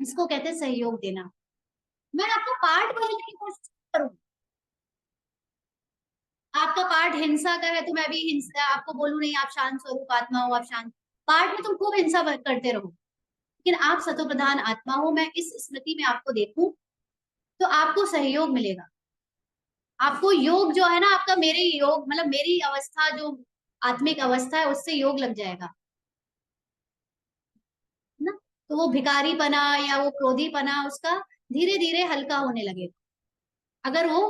इसको कहते हैं सहयोग देना। मैं आपको पार्ट बदलने की कोशिश करूँ, आपका पाठ हिंसा का है तो मैं भी हिंसा आपको बोलूं नहीं, आप शांत स्वरूप आत्मा हो, आप शांत। पाठ में तुम खूब हिंसा करते रहो, लेकिन आप सतो प्रधान आत्मा हो, मैं इस स्मृति में आपको देखूं तो आपको सहयोग मिलेगा। आपको योग जो है ना आपका, मेरे योग मतलब मेरी अवस्था जो आत्मिक अवस्था है उससे योग लग जाएगा ना। तो वो भिखारीपना या वो क्रोधीपना उसका धीरे धीरे हल्का होने लगेगा, अगर वो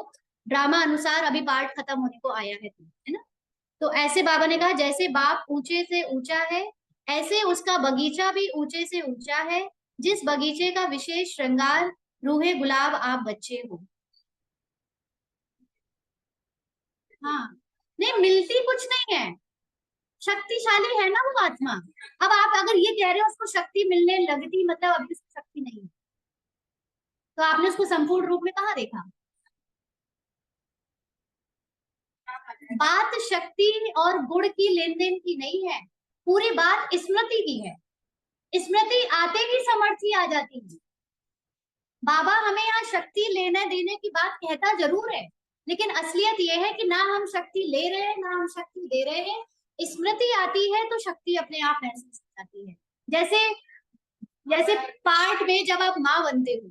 ड्रामा अनुसार अभी पार्ट खत्म होने को आया है तो, है ना। तो ऐसे बाबा ने कहा जैसे बाप ऊंचे से ऊंचा है, ऐसे उसका बगीचा भी ऊंचे से ऊंचा है, जिस बगीचे का विशेष श्रृंगार रूहे गुलाब आप बच्चे हो। हाँ, नहीं मिलती कुछ नहीं है, शक्तिशाली है ना वो आत्मा। अब आप अगर ये कह रहे हो उसको शक्ति मिलने लगती, मतलब अभी उसको शक्ति नहीं है, तो आपने उसको संपूर्ण रूप में कहाँ देखा। बात शक्ति और गुण की लेन देन की नहीं है, पूरी बात स्मृति की है। स्मृति आते ही समर्थी आ जाती है। बाबा हमें यहाँ शक्ति लेने देने की बात कहता जरूर है, लेकिन असलियत यह है कि ना हम शक्ति ले रहे हैं ना हम शक्ति दे रहे हैं। स्मृति आती है तो शक्ति अपने आप महसूस हो जाती है। जैसे जैसे पार्ट में जब आप माँ बनते हो,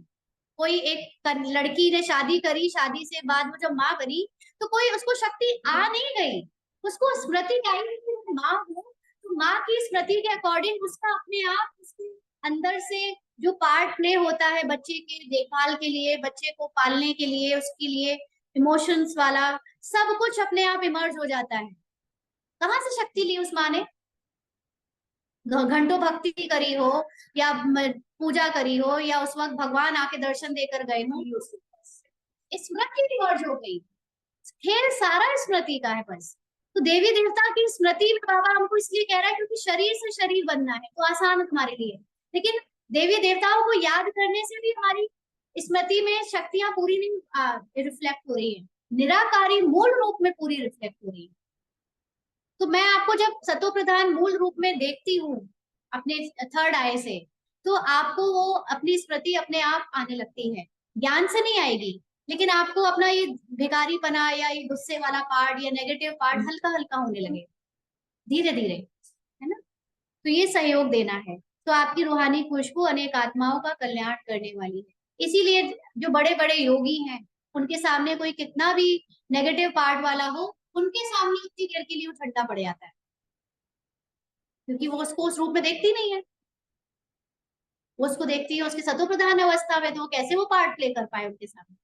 कोई एक लड़की ने शादी करी, शादी से बाद वो जब माँ बनी तो कोई उसको शक्ति आ नहीं गई, उसको स्मृति आई कि मैं माँ हूँ। तो माँ की स्मृति के अकॉर्डिंग उसका अपने आप उसके अंदर से जो पार्ट प्ले होता है बच्चे के देखभाल के लिए, बच्चे को पालने के लिए, उसके लिए इमोशंस वाला सब कुछ अपने आप इमर्ज हो जाता है। कहाँ से शक्ति ली उस माँ ने, घंटों भक्ति करी हो या पूजा करी हो या उस वक्त भगवान आके दर्शन देकर गए हो, स्मृति रिवर्ज हो गई। खेल सारा स्मृति का है बस। तो देवी देवता की स्मृति में बाबा हमको इसलिए कह रहा है क्योंकि शरीर से शरीर बनना है तो आसान है तुम्हारे लिए, लेकिन देवी देवताओं को याद करने से भी हमारी स्मृति में शक्तियां पूरी नहीं रिफ्लेक्ट हो रही है, निराकारी मूल रूप में पूरी रिफ्लेक्ट हो रही है। तो मैं आपको जब सतो प्रधान मूल रूप में देखती हूँ अपने थर्ड आई से, तो आपको वो अपनी स्मृति अपने आप आने लगती है, ज्ञान से नहीं आएगी, लेकिन आपको अपना ये भिखारीपना या ये गुस्से वाला पार्ट या नेगेटिव पार्ट हल्का हल्का होने लगे धीरे धीरे, है ना। तो ये सहयोग देना है, तो आपकी रूहानी खुशबू अनेक आत्माओं का कल्याण करने वाली है। इसीलिए जो बड़े बड़े योगी हैं उनके सामने कोई कितना भी नेगेटिव पार्ट वाला हो, उनके सामने उतनी देर के लिए वो ठंडा पड़ जाता है, क्योंकि वो उसको उस रूप में देखती नहीं है। वो उसको देखती है उसके सतो प्रधान अवस्था में, तो वो कैसे वो पार्ट प्ले कर पाए उनके सामने।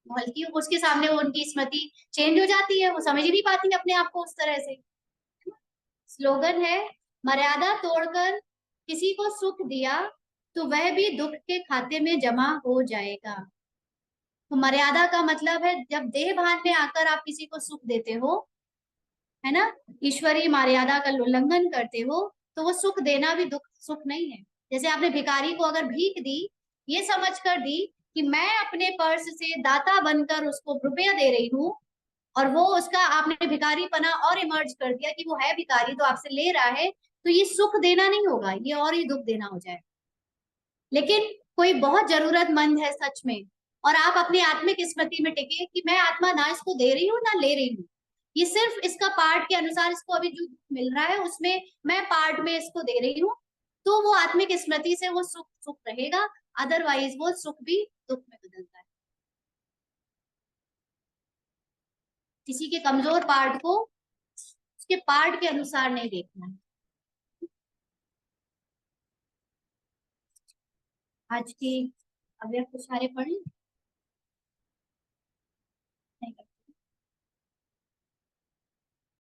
बल्कि उसके सामने वो उनकी स्मृति चेंज हो जाती है, वो समझ ही नहीं पाती अपने आप को उस तरह से। स्लोगन है, मर्यादा तोड़कर किसी को सुख दिया तो वह भी दुख के खाते में जमा हो जाएगा। तो मर्यादा का मतलब है जब देह भान में आकर आप किसी को सुख देते हो, है ना, ईश्वरीय मर्यादा का उल्लंघन करते हो, तो वो सुख देना भी दुख सुख नहीं है। जैसे आपने भिखारी को अगर भीख दी, ये समझ कर दी कि मैं अपने पर्स से दाता बनकर उसको रुपया दे रही हूँ, और वो उसका आपने भिखारी पना और इमर्ज कर दिया कि वो है भिखारी तो आपसे ले रहा है, तो ये सुख देना नहीं होगा, ये और ही दुख देना हो जाए। लेकिन कोई बहुत जरूरतमंद है सच में, और आप अपनी आत्मिक स्मृति में टिके कि मैं आत्मा ना इसको दे रही हूँ ना ले रही हूँ, ये सिर्फ इसका पार्ट के अनुसार इसको अभी जो मिल रहा है उसमें मैं पार्ट में इसको दे रही हूँ, तो वो आत्मिक स्मृति से वो सुख सुख रहेगा। अदरवाइज वो सुख भी दुख में बदलता है। किसी के कमजोर पार्ट को उसके पार्ट के अनुसार नहीं देखना है। आज की अव्यक्त इशारे पढ़ ली।